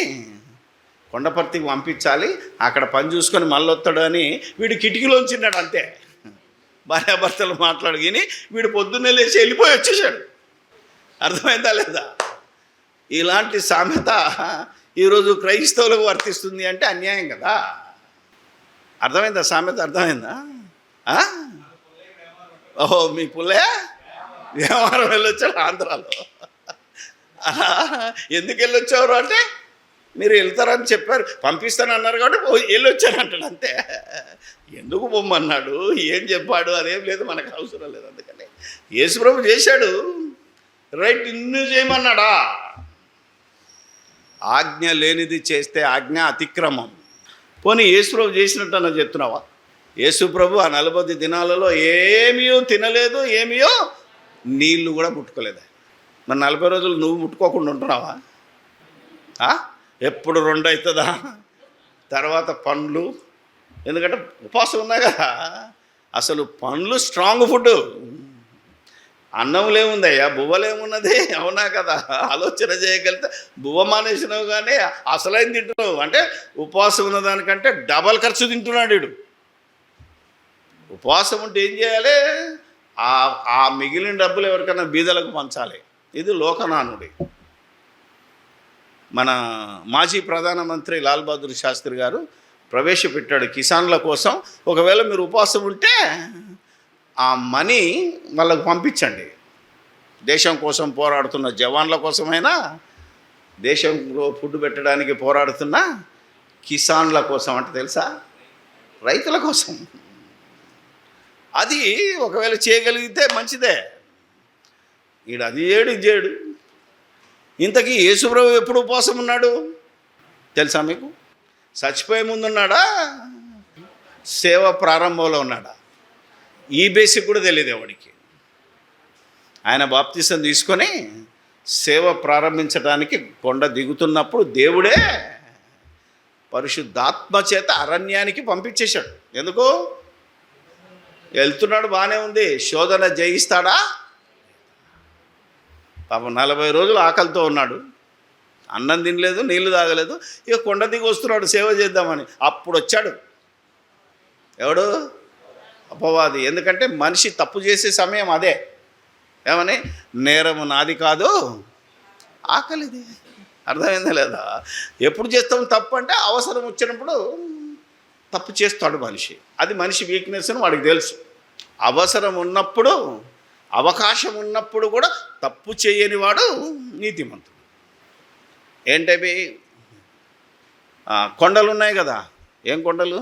కొండపర్తికి పంపించాలి, అక్కడ పని చూసుకొని మళ్ళీ వస్తాడు అని వీడు కిటికీలోంచిన్నాడు. అంతే. భార్యాభర్తలు మాట్లాడుకుని వీడు పొద్దున్నే లేచి వెళ్ళిపోయి వచ్చేసాడు. అర్థమైందా లేదా? ఇలాంటి సామెత ఈరోజు క్రైస్తవులకు వర్తిస్తుంది అంటే అన్యాయం కదా. అర్థమైందా సామెత? అర్థమైందా? ఓహో, మీ పుల్లే వ్యవహారం వెళ్ళొచ్చాడు ఆంధ్రాలో. ఎందుకు వెళ్ళొచ్చారు అంటే, మీరు వెళ్తారని చెప్పారు, పంపిస్తానన్నారు కాబట్టి వెళ్ళొచ్చాను అంటాడు. అంతే. ఎందుకు పొమ్మన్నాడు, ఏం చెప్పాడు అదేం లేదు, మనకు అవసరం లేదు. అందుకని యేసుప్రభు చేశాడు, రైట్. ఇన్ను చేయమన్నాడా? ఆజ్ఞ లేనిది చేస్తే ఆజ్ఞ అతిక్రమం. పోనీ యేసుప్రభు చేసినట్టు అన్న చెప్తున్నావా? యేసుప్రభు ఆ 40 దినాలలో ఏమీయో తినలేదు, ఏమీయో నీళ్ళు కూడా ముట్టుకోలేదు. మరి 40 రోజులు నువ్వు ముట్టుకోకుండా ఉంటున్నావా? ఎప్పుడు 2 అవుతుందా? తర్వాత పండ్లు. ఎందుకంటే ఉపవాసం ఉన్నా కదా. అసలు పండ్లు స్ట్రాంగ్ ఫుడ్. అన్నంలేముందయ్యా, బువ్వలేమున్నది, అవునా కదా? ఆలోచన చేయగలిగితే బువ్వ మానేసినావు కానీ అసలైన తింటున్నావు. అంటే ఉపవాసం ఉన్నదానికంటే డబల్ ఖర్చు తింటున్నాడు వీడు. ఉపవాసం ఉంటే ఏం చేయాలి? ఆ మిగిలిన డబ్బులు ఎవరికైనా బీదలకు పంచాలి. ఇది లోకనానుడి. మన మాజీ ప్రధానమంత్రి లాల్ బహదూర్ శాస్త్రి గారు ప్రవేశపెట్టాడు కిసాన్ల కోసం. ఒకవేళ మీరు ఉపవాసం ఉంటే ఆ మనీ వాళ్ళకు పంపించండి. దేశం కోసం పోరాడుతున్న జవాన్ల కోసమైనా, దేశంలో ఫుడ్ పెట్టడానికి పోరాడుతున్న కిసాన్ల కోసం. అంటే తెలుసా? రైతుల కోసం. అది ఒకవేళ చేయగలిగితే మంచిదే. ఈడు అది చేయడు, ఇది చేయడు. ఇంతకీ యేసుప్రభు ఎప్పుడు ఉపవాసం ఉన్నాడు తెలుసా మీకు? చచ్చిపోయే ముందు ఉన్నాడా? సేవ ప్రారంభంలో ఉన్నాడా? ఈ బేసిక్ కూడా తెలియదు ఎవడికి. ఆయన బాప్తిసం తీసుకొని సేవ ప్రారంభించడానికి కొండ దిగుతున్నప్పుడు దేవుడే పరిశుద్ధాత్మ చేత అరణ్యానికి పంపించేశాడు. ఎందుకు? వెళ్తున్నాడు, బాగానే ఉంది, శోధన జయిస్తాడా? పాపం 40 రోజులు ఆకలితో ఉన్నాడు, అన్నం తినలేదు, నీళ్లు తాగలేదు. ఇక కొండ దిగి వస్తున్నాడు సేవ చేద్దామని. అప్పుడు వచ్చాడు ఎవడు? అపవాది. ఎందుకంటే మనిషి తప్పు చేసే సమయం అదే. ఏమని? నేరము నాది కాదు, ఆకలిది. అర్థమైందా లేదా? ఎప్పుడు చేస్తాం తప్పు అంటే అవసరం వచ్చినప్పుడు తప్పు చేస్తాడు మనిషి. అది మనిషి వీక్నెస్ అని వాడికి తెలుసు. అవసరం ఉన్నప్పుడు, అవకాశం ఉన్నప్పుడు కూడా తప్పు చేయని వాడు నీతిమంతుడు. ఏంటవి? కొండలు ఉన్నాయి కదా. ఏం కొండలు?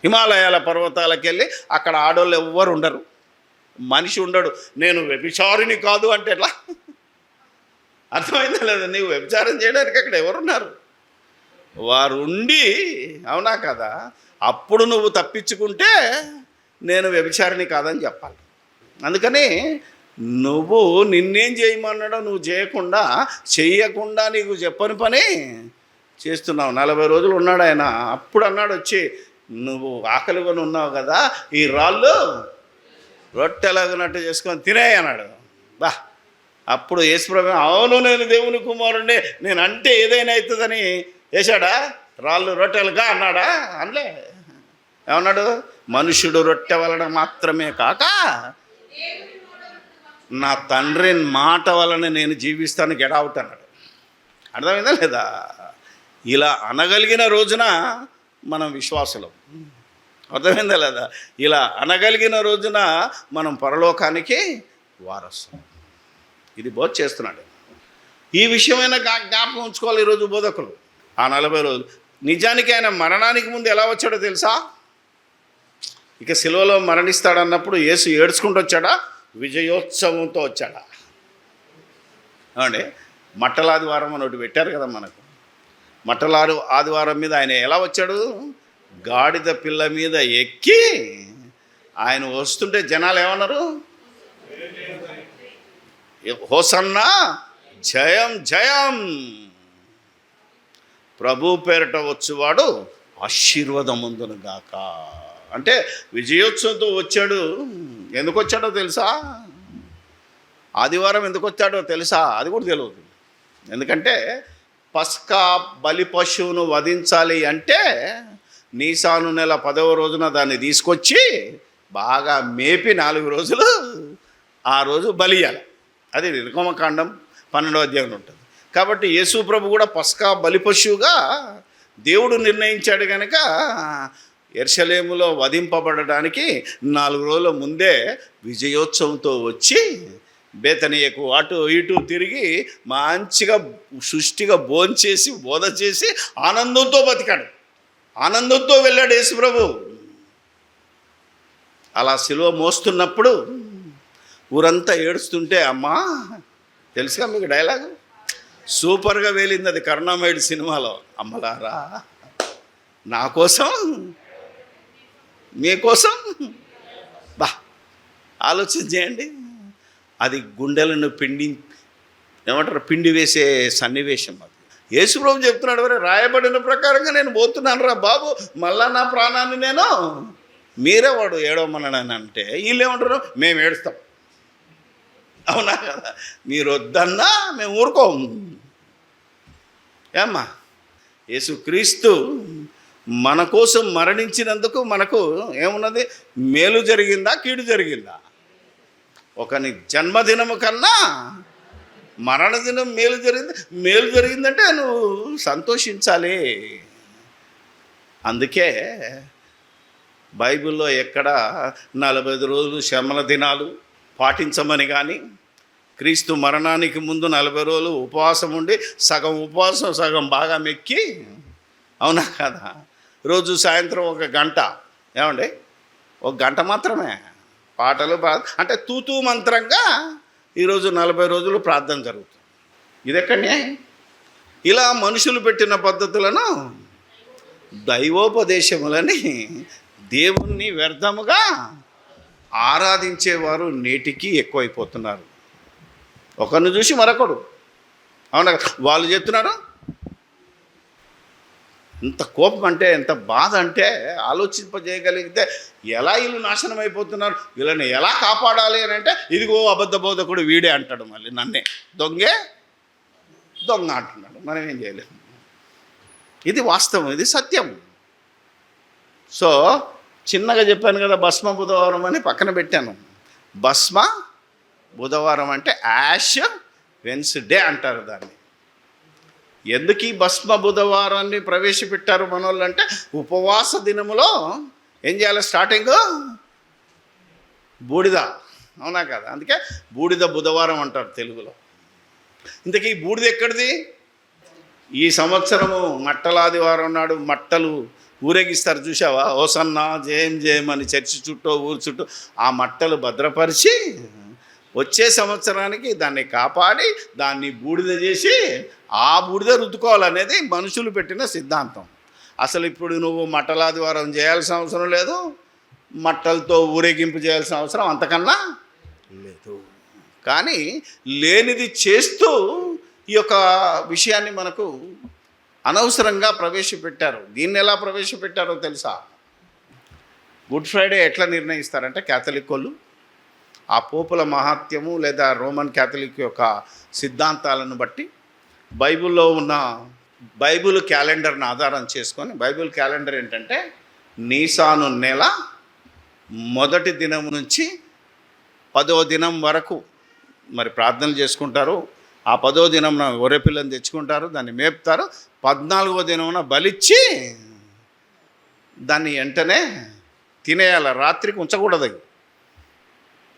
హిమాలయాల పర్వతాలకు వెళ్ళి అక్కడ ఆడోళ్ళు ఎవ్వరు ఉండరు, మనిషి ఉండడు. నేను వ్యభిచారిని కాదు అంటే ఎట్లా? అర్థమైందా లేదా? నీవు వ్యభిచారం చేయడానికి అక్కడ ఎవరున్నారు? వారు ఉండి, అవునా కదా? అప్పుడు నువ్వు తప్పించుకుంటే నేను వ్యభిచారిని కాదని చెప్పాలి. అందుకని నువ్వు నిన్నేం చేయమన్నాడో నువ్వు చెయ్యకుండా నీకు చెప్పని పని చేస్తున్నావు. 40 రోజులు ఉన్నాడు ఆయన. అప్పుడు అన్నాడు వచ్చి, నువ్వు ఆకలికొని ఉన్నావు కదా, ఈ రాళ్ళు రొట్టెలాగినట్టు చేసుకొని తినే అన్నాడు. బా, అప్పుడు యేసుప్రభు, అవును నేను దేవుని కుమారుడే, నేను అంటే ఏదైనా అవుతుందని వేశాడా? రాళ్ళు రొట్టెలుగా అన్నాడా? అనలే. ఏమన్నాడు? మనుషుడు రొట్టె వలన మాత్రమే కాక నా తండ్రి మాట వలన నేను జీవిస్తాను, గెట్ అవుట్ అన్నాడు. అర్థమైందా లేదా? ఇలా అనగలిగిన రోజున మనం విశ్వాసులం. అర్థమైందా లేదా? ఇలా అనగలిగిన రోజున మనం పరలోకానికి వారసులం. ఇది బోధ చేస్తున్నాడు. ఈ విషయమైన జ్ఞాపకం ఉంచుకోవాలి ఈరోజు బోధకులు. ఆ 40 రోజులు నిజానికి ఆయన మరణానికి ముందు ఎలా వచ్చాడో తెలుసా? ఇక సిలువలో మరణిస్తాడన్నప్పుడు యేసు ఏడ్చుకుంటూ వచ్చాడా, విజయోత్సవంతో వచ్చాడా? అవునండి. మట్టల ఆదివారం అని ఒకటి పెట్టారు కదా మనకు. మట్టల ఆదివారం మీద ఆయన ఎలా వచ్చాడు? గాడిద పిల్ల మీద ఎక్కి ఆయన వస్తుంటే జనాలు ఏమన్నారు? హోసన్నా, జయం జయం, ప్రభు పేరట వచ్చువాడు ఆశీర్వాదముందును గాక. అంటే విజయోత్సవంతో వచ్చాడు. ఎందుకు వచ్చాడో తెలుసా? ఆదివారం ఎందుకు వచ్చాడో తెలుసా? అది కూడా తెలియదు. ఎందుకంటే పస్కా బలి పశువును వధించాలి అంటే నీసాను నెల 10వ రోజున దాన్ని తీసుకొచ్చి బాగా మేపి 4 రోజులు ఆ రోజు బలియాలి. అది నిర్గమకాండం 12వ అధ్యాయంలో ఉంటుంది. కాబట్టి యేసు ప్రభు కూడా పస్కా బలి పశువుగా దేవుడు నిర్ణయించాడు కనుక యెరూషలేములో వధింపబడడానికి 4 రోజుల ముందే విజయోత్సవంతో వచ్చి బేతనీయకు అటు ఇటు తిరిగి మంచిగా సృష్టిగా భోంచేసి బోధ చేసి ఆనందంతో బతికాడు. ఆనందంతో వెళ్ళాడు యేసు ప్రభు. అలా సిలువ మోస్తున్నప్పుడు ఊరంతా ఏడుస్తుంటే, అమ్మా, తెలుసుగా మీకు డైలాగు, సూపర్గా వేలింది అది కరుణామయుడు సినిమాలో. అమ్మలారా, నా కోసం మీకోసం, బా, ఆలోచన చేయండి. అది గుండెలను పిండి వేసే సన్నివేశం. అది యేసుప్రభు చెప్తున్నాడు, మరి రాయబడిన ప్రకారంగా నేను పోతున్నాను రా బాబు, మళ్ళా నా ప్రాణాన్ని నేను మీరే వాడు ఏడవమన్నాడని అంటే వీళ్ళు ఏమంటారు? మేము ఏడుస్తాం. అవునా కదా? మీరు వద్దన్నా మేము ఊరుకోము. ఏమ్మా, యేసుక్రీస్తు మన కోసం మరణించినందుకు మనకు ఏమున్నది? మేలు జరిగిందా, కీడు జరిగిందా? ఒకని జన్మదినము కన్నా మరణదినం మేలు జరిగింది. మేలు జరిగిందంటే నువ్వు సంతోషించాలి. అందుకే బైబిల్లో ఎక్కడ 45 రోజులు శ్రమల దినాలు పాటించమని కానీ, క్రీస్తు మరణానికి ముందు 40 రోజులు ఉపవాసం ఉండి సగం ఉపవాసం సగం బాగా మెక్కి, అవునా కదా, రోజు సాయంత్రం 1 గంట, ఏమండి 1 గంట మాత్రమే పాటలు అంటే తూతూ మంత్రంగా ఈరోజు 40 రోజులు ప్రార్థన జరుగుతుంది. ఇది ఎక్కడనే? ఇలా మనుషులు పెట్టిన పద్ధతులను, దైవోపదేశములని, దేవుణ్ణి వ్యర్థముగా ఆరాధించేవారు నేటికి ఎక్కువైపోతున్నారు. ఒకరిని చూసి మరొకడు. అవునా కదా? వాళ్ళు చెప్తున్నారు. ఎంత కోపం అంటే, ఎంత బాధ అంటే ఆలోచింపజేయగలిగితే ఎలా వీళ్ళు నాశనం అయిపోతున్నారు, వీళ్ళని ఎలా కాపాడాలి అని అంటే, ఇదిగో అబద్ధ బోధకుడు వీడే అంటాడు. మళ్ళీ నన్నే దొంగ అంటున్నాడు. మనం ఏం చేయలేము. ఇది వాస్తవం, ఇది సత్యం. సో చిన్నగా చెప్పాను కదా, భస్మ బుధవారం అని పక్కన పెట్టాను. భస్మ బుధవారం అంటే యాష్ వెన్స్డే అంటారు దాన్ని. ఎందుకు ఈ భస్మ బుధవారాన్ని ప్రవేశపెట్టారు మనోళ్ళు అంటే, ఉపవాస దినములో ఏం చేయాలి? స్టార్టింగ్ బూడిద. అవునా కదా? అందుకే బూడిద బుధవారం అంటారు తెలుగులో. ఇంతకీ ఈ బూడిద ఎక్కడిది? ఈ సంవత్సరము మట్టలాదివారం నాడు మట్టలు ఊరేగిస్తారు చూసావా? ఓసన్నా జయం జయం అని చర్చి చుట్టూ ఊరు చుట్టూ ఆ మట్టలు భద్రపరిచి వచ్చే సంవత్సరానికి దాన్ని కాపాడి దాన్ని బూడిద చేసి ఆ బూడిద రుద్దుకోవాలనేది మనుషులు పెట్టిన సిద్ధాంతం. అసలు ఇప్పుడు నువ్వు మట్టలాదివారం చేయాల్సిన అవసరం లేదు, మట్టలతో ఊరేగింపు చేయాల్సిన అవసరం అంతకన్నా లేదు. కానీ లేనిది చేస్తూ ఈ యొక్క విషయాన్ని మనకు అనవసరంగా ప్రవేశపెట్టారు. దీన్ని ఎలా ప్రవేశపెట్టారో తెలుసా? గుడ్ ఫ్రైడే ఎట్లా నిర్ణయిస్తారంటే, క్యాథలిక్ వాళ్ళు ఆ పోపుల మహాత్యము లేదా రోమన్ క్యాథలిక్ యొక్క సిద్ధాంతాలను బట్టి బైబిల్లో ఉన్న బైబిల్ క్యాలెండర్ని ఆధారం చేసుకొని, బైబిల్ క్యాలెండర్ ఏంటంటే నీసాను నెల మొదటి దినం నుంచి 10వ దినం వరకు మరి ప్రార్థనలు చేసుకుంటారు. ఆ 10వ దినంన గొర్రెపిల్లని తెచ్చుకుంటారు, దాన్ని మేపుతారు. 14వ దినమున బలిచ్చి దాన్ని వెంటనే తినేయాలి, రాత్రికి ఉంచకూడదు.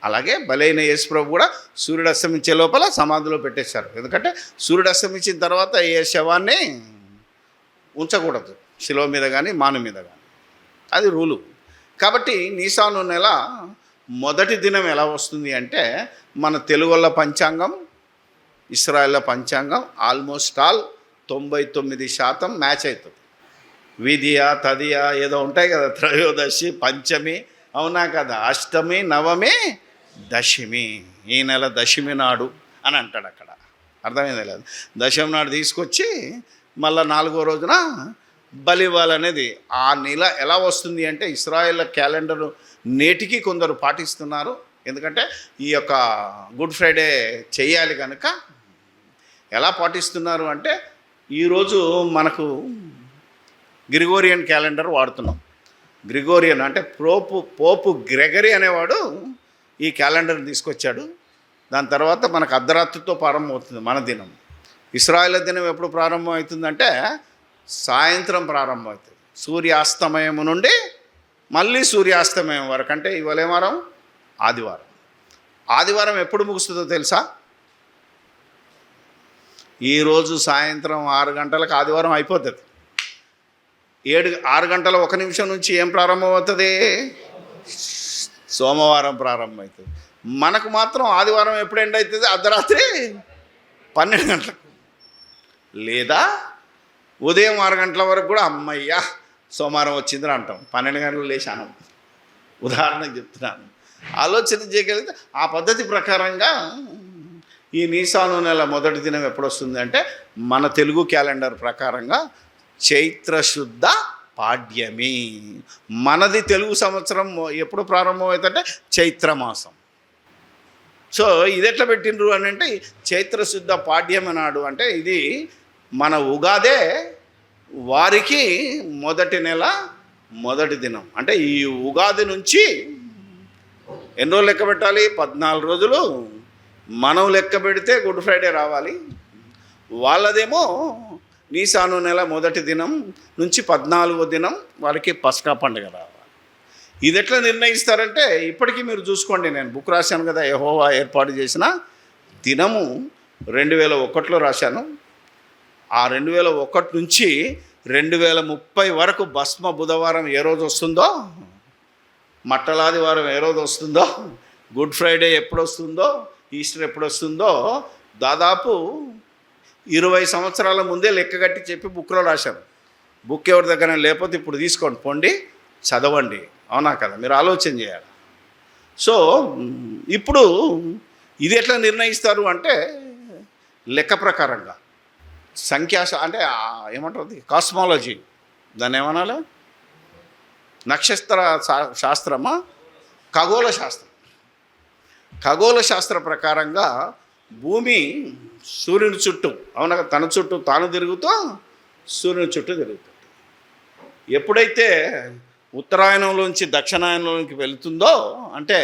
అలాగే బలైన యేసుప్రభు కూడా సూర్యుడు అస్తమించే లోపల సమాధిలో పెట్టేశారు. ఎందుకంటే సూర్యుడు అస్తమించిన తర్వాత ఏ శవాన్ని ఉంచకూడదు, శిలువ మీద కానీ మాను మీద కానీ. అది రూలు. కాబట్టి నీసాను నెల మొదటి దినం ఎలా వస్తుంది అంటే, మన తెలుగుల పంచాంగం, ఇస్రాయేళ్ల పంచాంగం ఆల్మోస్ట్ ఆల్ 99% మ్యాచ్ అవుతుంది. విధియా తదియా ఏదో ఉంటాయి కదా, త్రయోదశి పంచమి, అవునా కదా, అష్టమి నవమి దశమి. ఈ నెల దశమి నాడు అని అంటాడు అక్కడ. అర్థమైంది లేదు? దశమి నాడు తీసుకొచ్చి మళ్ళీ 4వ రోజున బలి ఇవ్వాలనేది. ఆ నెల ఎలా వస్తుంది అంటే, ఇస్రాయేళ్ల క్యాలెండరు నేటికి కొందరు పాటిస్తున్నారు. ఎందుకంటే ఈ యొక్క గుడ్ ఫ్రైడే చేయాలి కనుక. ఎలా పాటిస్తున్నారు అంటే, ఈరోజు మనకు గ్రిగోరియన్ క్యాలెండర్ వాడుతున్నాం. గ్రిగోరియన్ అంటే పోపు గ్రెగరీ అనేవాడు ఈ క్యాలెండర్ని తీసుకొచ్చాడు. దాని తర్వాత మనకు అర్ధరాత్రితో ప్రారంభమవుతుంది మన దినం. ఇశ్రాయేల్ దినం ఎప్పుడు ప్రారంభం అవుతుందంటే, సాయంత్రం ప్రారంభమవుతుంది. సూర్యాస్తమయం నుండి మళ్ళీ సూర్యాస్తమయం వరకు. అంటే ఇవాళ ఏ వారం? ఆదివారం. ఆదివారం ఎప్పుడు ముగుస్తుందో తెలుసా? ఈరోజు సాయంత్రం 6 గంటలకు ఆదివారం అయిపోతుంది. 6 గంటల 1 నిమిషం నుంచి ఏం ప్రారంభమవుతుంది? సోమవారం ప్రారంభమవుతుంది. మనకు మాత్రం ఆదివారం ఎప్పుడు ఎండ్ అవుతుంది? అర్ధరాత్రి 12 గంటలకు, లేదా ఉదయం 6 గంటల వరకు కూడా అమ్మయ్యా సోమవారం వచ్చిందని అంటాం. 12 గంటలు లేచాను, ఉదాహరణకు చెప్తున్నాను. ఆలోచన చేయగలిగితే ఆ పద్ధతి ప్రకారంగా ఈ నీసాను నెల మొదటి దినం ఎప్పుడు వస్తుంది అంటే, మన తెలుగు క్యాలెండర్ ప్రకారంగా చైత్రశుద్ధ పాడ్యమి. మనది తెలుగు సంవత్సరం ఎప్పుడు ప్రారంభమవుతుందంటే చైత్రమాసం. సో ఇది ఎట్లా పెట్టిండ్రు అని అంటే, చైత్రశుద్ధ పాడ్యమి నాడు అంటే ఇది మన ఉగాదే వారికి మొదటి నెల మొదటి దినం. అంటే ఈ ఉగాది నుంచి ఎన్ని రోజులు లెక్క పెట్టాలి? 14 రోజులు. మనం లెక్క పెడితే గుడ్ ఫ్రైడే రావాలి. వాళ్ళదేమో నీసాను నెల మొదటి దినం నుంచి 14వ దినం వాళ్ళకి పస్కా పండుగ రావాలి. ఇది ఎట్లా నిర్ణయిస్తారంటే, ఇప్పటికీ మీరు చూసుకోండి, నేను బుక్ రాశాను కదా, యెహోవా ఏర్పాటు చేసిన దినము 2001లో రాశాను. ఆ 2001 నుంచి 2030 వరకు భస్మ బుధవారం ఏ రోజు వస్తుందో, మట్టలాదివారం ఏ రోజు వస్తుందో, గుడ్ ఫ్రైడే ఎప్పుడు వస్తుందో, ఈస్టర్ ఎప్పుడు వస్తుందో దాదాపు 20 సంవత్సరాల ముందే లెక్క కట్టి చెప్పి బుక్లో రాశాను. బుక్ ఎవరి దగ్గర లేకపోతే ఇప్పుడు తీసుకోండి, పోండి, చదవండి. అవునా కదా? మీరు ఆలోచన చేయాలి. సో ఇప్పుడు ఇది ఎట్లా నిర్ణయిస్తారు అంటే లెక్క ప్రకారంగా అంటే ఏమంటుంది కాస్మాలజీ, దాన్ని ఏమనాలి, నక్షత్ర శాస్త్రమా, ఖగోళ శాస్త్రం. ఖగోళ శాస్త్ర ప్రకారంగా భూమి సూర్యుని చుట్టూ, అవునా, తన చుట్టూ తాను తిరుగుతూ సూర్యుని చుట్టూ తిరుగుతుంది. ఎప్పుడైతే ఉత్తరాయణంలోంచి దక్షిణాయనంలోకి వెళుతుందో అంటే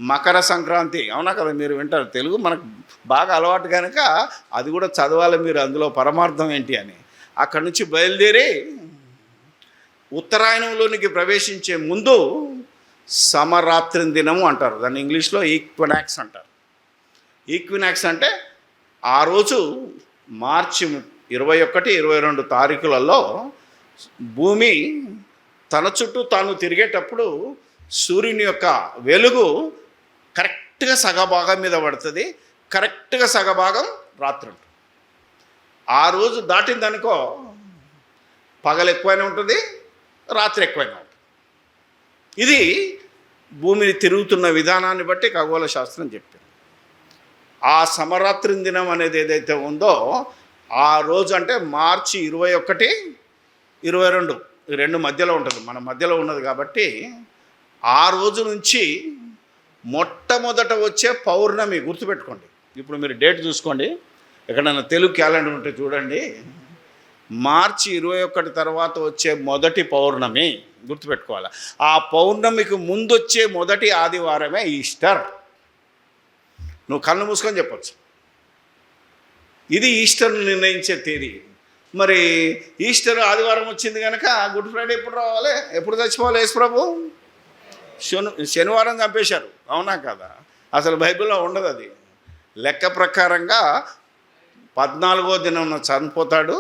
మకర సంక్రాంతి, అవునా కదా, మీరు వింటారు తెలుగు మనకు బాగా అలవాటు కనుక అది కూడా చదవాలి మీరు, అందులో పరమార్థం ఏంటి అని. అక్కడి నుంచి బయలుదేరి ఉత్తరాయణంలోనికి ప్రవేశించే ముందు సమరాత్రి దినము అంటారు, దాన్ని ఇంగ్లీష్లో ఈక్వినాక్స్ అంటారు. ఈక్వినాక్స్ అంటే ఆ రోజు మార్చి 21, 22 తారీఖులలో భూమి తన చుట్టూ తాను తిరిగేటప్పుడు సూర్యుని యొక్క వెలుగు కరెక్ట్గా సగభాగం మీద పడుతుంది, కరెక్ట్గా సగభాగం రాత్రి ఉంటుంది. ఆ రోజు దాటిందనుకో పగలు ఎక్కువైనా ఉంటుంది, రాత్రి ఎక్కువైనా ఉంటుంది. ఇది భూమిని తిరుగుతున్న విధానాన్ని బట్టి ఖగోళ శాస్త్రం చెప్పింది. ఆ సమరాత్రి దినం అనేది ఏదైతే ఉందో ఆ రోజు అంటే మార్చి 21, 22 ఈ రెండు మధ్యలో ఉంటుంది, మన మధ్యలో ఉన్నది కాబట్టి ఆ రోజు నుంచి మొట్టమొదట వచ్చే పౌర్ణమి గుర్తుపెట్టుకోండి. ఇప్పుడు మీరు డేట్ చూసుకోండి, ఎక్కడైనా తెలుగు క్యాలెండర్ ఉంటే చూడండి. మార్చి 21 తర్వాత వచ్చే మొదటి పౌర్ణమి గుర్తుపెట్టుకోవాలి. ఆ పౌర్ణమికి ముందు వచ్చే మొదటి ఆదివారమే ఈస్టర్. నువ్వు కళ్ళు మూసుకొని చెప్పచ్చు, ఇది ఈస్టర్ను నిర్ణయించే తేదీ. మరి ఈస్టర్ ఆదివారం వచ్చింది కనుక గుడ్ ఫ్రైడే ఎప్పుడు రావాలి, ఎప్పుడు చచ్చిపోవాలి యేసు ప్రభు? శనివారం చంపేశారు, అవునా కదా? అసలు బైబిల్లో ఉండదు అది. లెక్క ప్రకారంగా 14వ దినం చనిపోతాడు,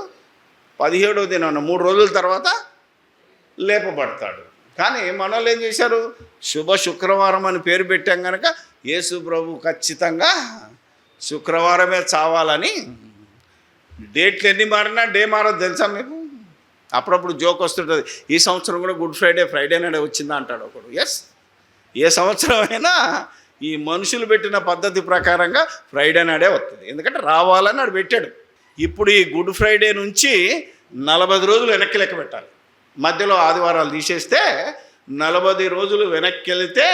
17వ దినం 3 రోజుల తర్వాత లేపబడతాడు. కానీ మనోళ్ళు ఏం చేశారు, శుభ శుక్రవారం అని పేరు పెట్టాం కనుక యేసు ప్రభు ఖచ్చితంగా శుక్రవారమే చావాలని డేట్లు ఎన్ని మారినా డే మారదు తెలుసా మీకు? అప్పుడప్పుడు జోక్ వస్తుంటుంది, ఈ సంవత్సరం కూడా గుడ్ ఫ్రైడే నాడే వచ్చిందా అంటాడు ఒకడు. ఎస్, ఏ సంవత్సరం అయినా ఈ మనుషులు పెట్టిన పద్ధతి ప్రకారంగా ఫ్రైడే నాడే వస్తుంది, ఎందుకంటే రావాలని వాడు పెట్టాడు. ఇప్పుడు ఈ గుడ్ ఫ్రైడే నుంచి 40 రోజులు వెనక్కి లెక్క పెట్టాలి. మధ్యలో ఆదివారాలు తీసేస్తే 40 రోజులు వెనక్కి వెళితే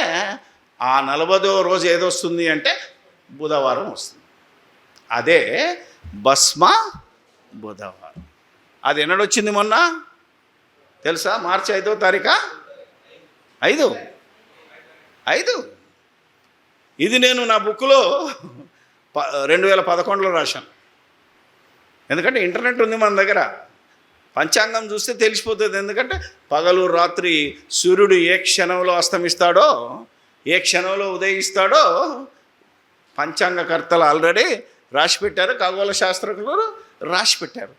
ఆ 40వ రోజు ఏదొస్తుంది అంటే బుధవారం వస్తుంది. అదే భస్మ బుధవారం. అది ఎన్నడొచ్చింది మొన్న తెలుసా? మార్చి 5వ తారీఖు, 5. ఇది నేను నా బుక్లో 2011లో రాశాను. ఎందుకంటే ఇంటర్నెట్ ఉంది మన దగ్గర, పంచాంగం చూస్తే తెలిసిపోతుంది. ఎందుకంటే పగలు రాత్రి సూర్యుడు ఏ క్షణంలో అస్తమిస్తాడో, ఏ క్షణంలో ఉదయిస్తాడో పంచాంగకర్తలు ఆల్రెడీ రాసిపెట్టారు, ఖగోళ శాస్త్రజ్ఞులు రాసిపెట్టారు.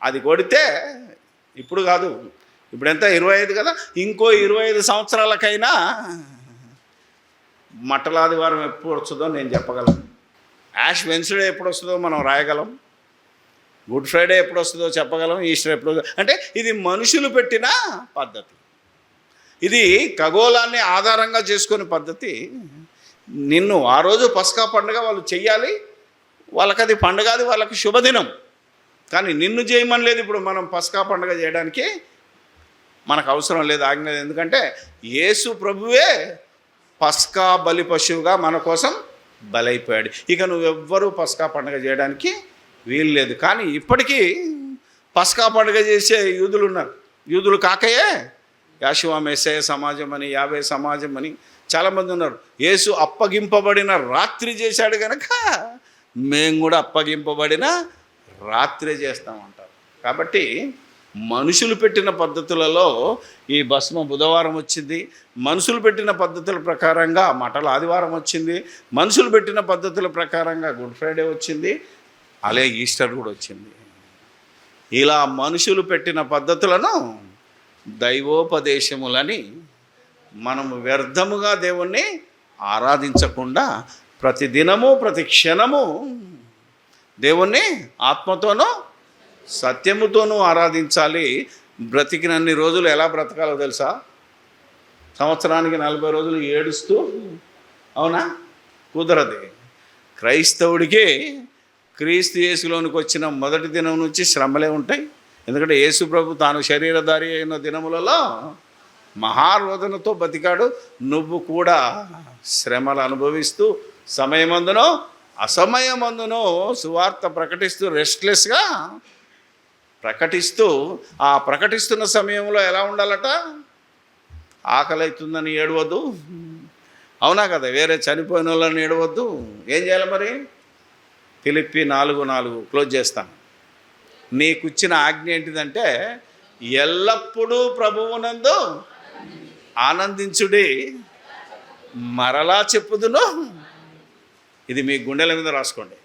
అది కొడితే ఇప్పుడు కాదు, ఇప్పుడు ఎంత 25 కదా, ఇంకో 25 సంవత్సరాలకైనా మట్టలాదివారం ఎప్పుడు వస్తుందో నేను చెప్పగలను. యాష్ వెన్స్డే ఎప్పుడు వస్తుందో మనం రాయగలం, గుడ్ ఫ్రైడే ఎప్పుడు వస్తుందో చెప్పగలం, ఈస్టర్ ఎప్పుడు. అంటే ఇది మనుషులు పెట్టిన పద్ధతి, ఇది ఖగోళాన్ని ఆధారంగా చేసుకునే పద్ధతి. నిన్ను ఆ రోజు పస్కా పండుగ వాళ్ళు చెయ్యాలి, వాళ్ళకి అది పండుగ, అది వాళ్ళకి శుభదినం. కానీ నిన్ను చేయమని లేదు. ఇప్పుడు మనం పస్కా పండుగ చేయడానికి మనకు అవసరం లేదు, ఆజ్ఞ. ఎందుకంటే యేసు ప్రభువే పస్కా బలి పశువుగా మన కోసం బలైపోయాడు. ఇక నువ్వెవ్వరూ పస్కా పండుగ చేయడానికి వీలు లేదు. కానీ ఇప్పటికీ పస్కా పండుగ చేసే యూదులు ఉన్నారు. యూదులు కాకయే యాషువా మెస్సయ సమాజం అని, యావే సమాజం అని చాలామంది ఉన్నారు. యేసు అప్పగింపబడిన రాత్రి చేశాడు కనుక మేము కూడా అప్పగింపబడిన రాత్రే చేస్తామంటారు. కాబట్టి మనుషులు పెట్టిన పద్ధతులలో ఈ భస్మ బుధవారం వచ్చింది, మనుషులు పెట్టిన పద్ధతుల ప్రకారంగా మటల ఆదివారం వచ్చింది, మనుషులు పెట్టిన పద్ధతుల ప్రకారంగా గుడ్ ఫ్రైడే వచ్చింది, అలాగే ఈస్టర్ కూడా వచ్చింది. ఇలా మనుషులు పెట్టిన పద్ధతులను దైవోపదేశములని మనము వ్యర్థముగా దేవుణ్ణి ఆరాధించకుండా ప్రతి దినము ప్రతి క్షణము దేవుణ్ణి ఆత్మతోనూ సత్యముతోనూ ఆరాధించాలి. బ్రతికినన్ని రోజులు ఎలా బ్రతకాలో తెలుసా? సంవత్సరానికి 40 రోజులు ఏడుస్తూ, అవునా? కుదరదు. క్రైస్తవుడికి క్రీస్తు యేసులోనికి వచ్చిన మొదటి దినం నుంచి శ్రమలే ఉంటాయి. ఎందుకంటే యేసు ప్రభు తాను శరీరధారి అయిన దినములలో మహారోదనతో బతికాడు. నువ్వు కూడా శ్రమలు అనుభవిస్తూ సమయమందునో అసమయమందునో సువార్త ప్రకటిస్తూ రెస్ట్లెస్గా ప్రకటిస్తూ, ఆ ప్రకటిస్తున్న సమయంలో ఎలా ఉండాలట? ఆకలి అవుతుందని ఏడవద్దు, అవునా కదా? వేరే చనిపోయిన వాళ్ళని ఏడవద్దు. ఏం చేయాలి మరి? ఫిలిప్పీ 4:4 క్లోజ్ చేస్తాను. నీకుచ్చిన ఆజ్ఞ ఏంటిదంటే ఎల్లప్పుడూ ప్రభువునందు ఆనందించుడి, మరలా చెప్పుదును. ఇది మీ గుండెల మీద రాసుకోండి.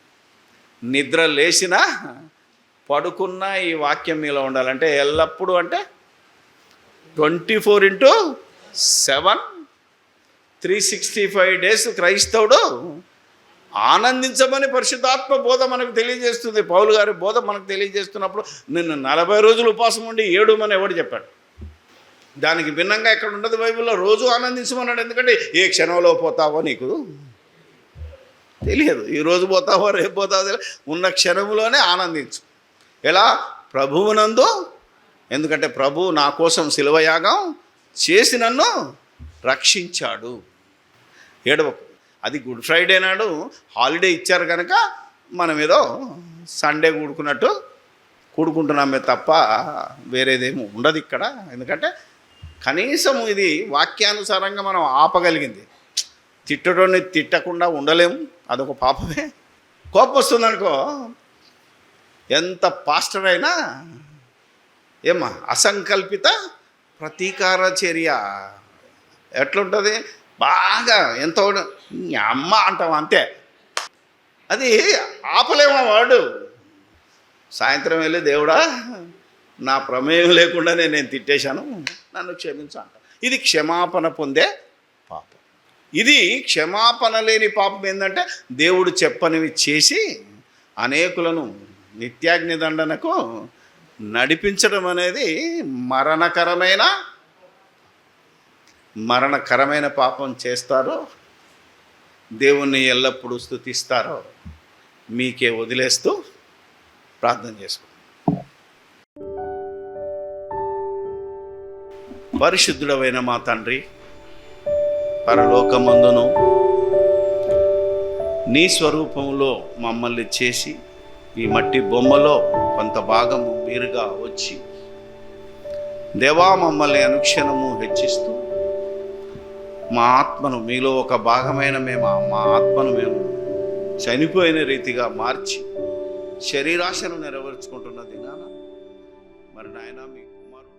నిద్ర లేచినా పడుకున్న ఈ వాక్యం మీలో ఉండాలంటే ఎల్లప్పుడూ అంటే 24/7 365 డేస్ క్రైస్తవుడు ఆనందించమని పరిశుద్ధాత్మ బోధ మనకు తెలియజేస్తుంది. పౌలు గారి బోధ మనకు తెలియజేస్తున్నప్పుడు నిన్ను 40 రోజులు ఉపవాసం ఉండి ఏడుమని ఎవడు చెప్పాడు? దానికి భిన్నంగా ఎక్కడ ఉండదు బైబిల్లో. రోజు ఆనందించమన్నాడు. ఎందుకంటే ఏ క్షణంలో పోతావో నీకు తెలియదు. ఈరోజు పోతావో రేపు పోతావో ఉన్న క్షణంలోనే ఆనందించు. ఎలా? ప్రభువునందు. ఎందుకంటే ప్రభువు నా కోసం శిలువయాగం చేసి నన్ను రక్షించాడు. ఏడవకు. అది గుడ్ ఫ్రైడే నాడు హాలిడే ఇచ్చారు కనుక మనం ఏదో సండే కూడుకుంటున్నామే తప్ప వేరేదేమో ఉండదు ఇక్కడ. ఎందుకంటే కనీసం ఇది వాక్యానుసారంగా మనం ఆపగలిగింది. తిట్టడాన్ని తిట్టకుండా ఉండలేము, అదొక పాపమే. కోపం వస్తుందనుకో, ఎంత పాస్టర్ అయినా ఏమ్మా అసంకల్పిత ప్రతీకార చర్య ఎట్లుంటుంది? బాగా ఎంతో అమ్మ అంటాం అంతే. అది ఆపలేమా వాడు. సాయంత్రం వెళ్ళి దేవుడా నా ప్రమేయం లేకుండానే నేను తిట్టేశాను, నన్ను క్షమించు అంట. ఇది క్షమాపణ పొందే పాపం. ఇది క్షమాపణ లేని పాపం ఏంటంటే దేవుడు చెప్పనివి చేసి అనేకులను నిత్యాగ్ని దండనకు నడిపించడం అనేది మరణకరమైన పాపం చేస్తారో, దేవుణ్ణి ఎల్లప్పుడూ స్తుతిస్తారో మీకే వదిలేస్తూ ప్రార్థన చేసుకో. పరిశుద్ధుడవైన మా తండ్రి, పరలోకమందును నీ స్వరూపంలో మమ్మల్ని చేసి ఈ మట్టి బొమ్మలో కొంత భాగము మీరుగా వచ్చి దేవా మమ్మల్ని అనుక్షణము హెచ్చిస్తూ మా ఆత్మను మీలో ఒక భాగమైన మా ఆత్మను మేము చనిపోయిన రీతిగా మార్చి శరీరాశను నెరవేర్చుకుంటున్న దినాన మరి నాయన మీ కుమారుడు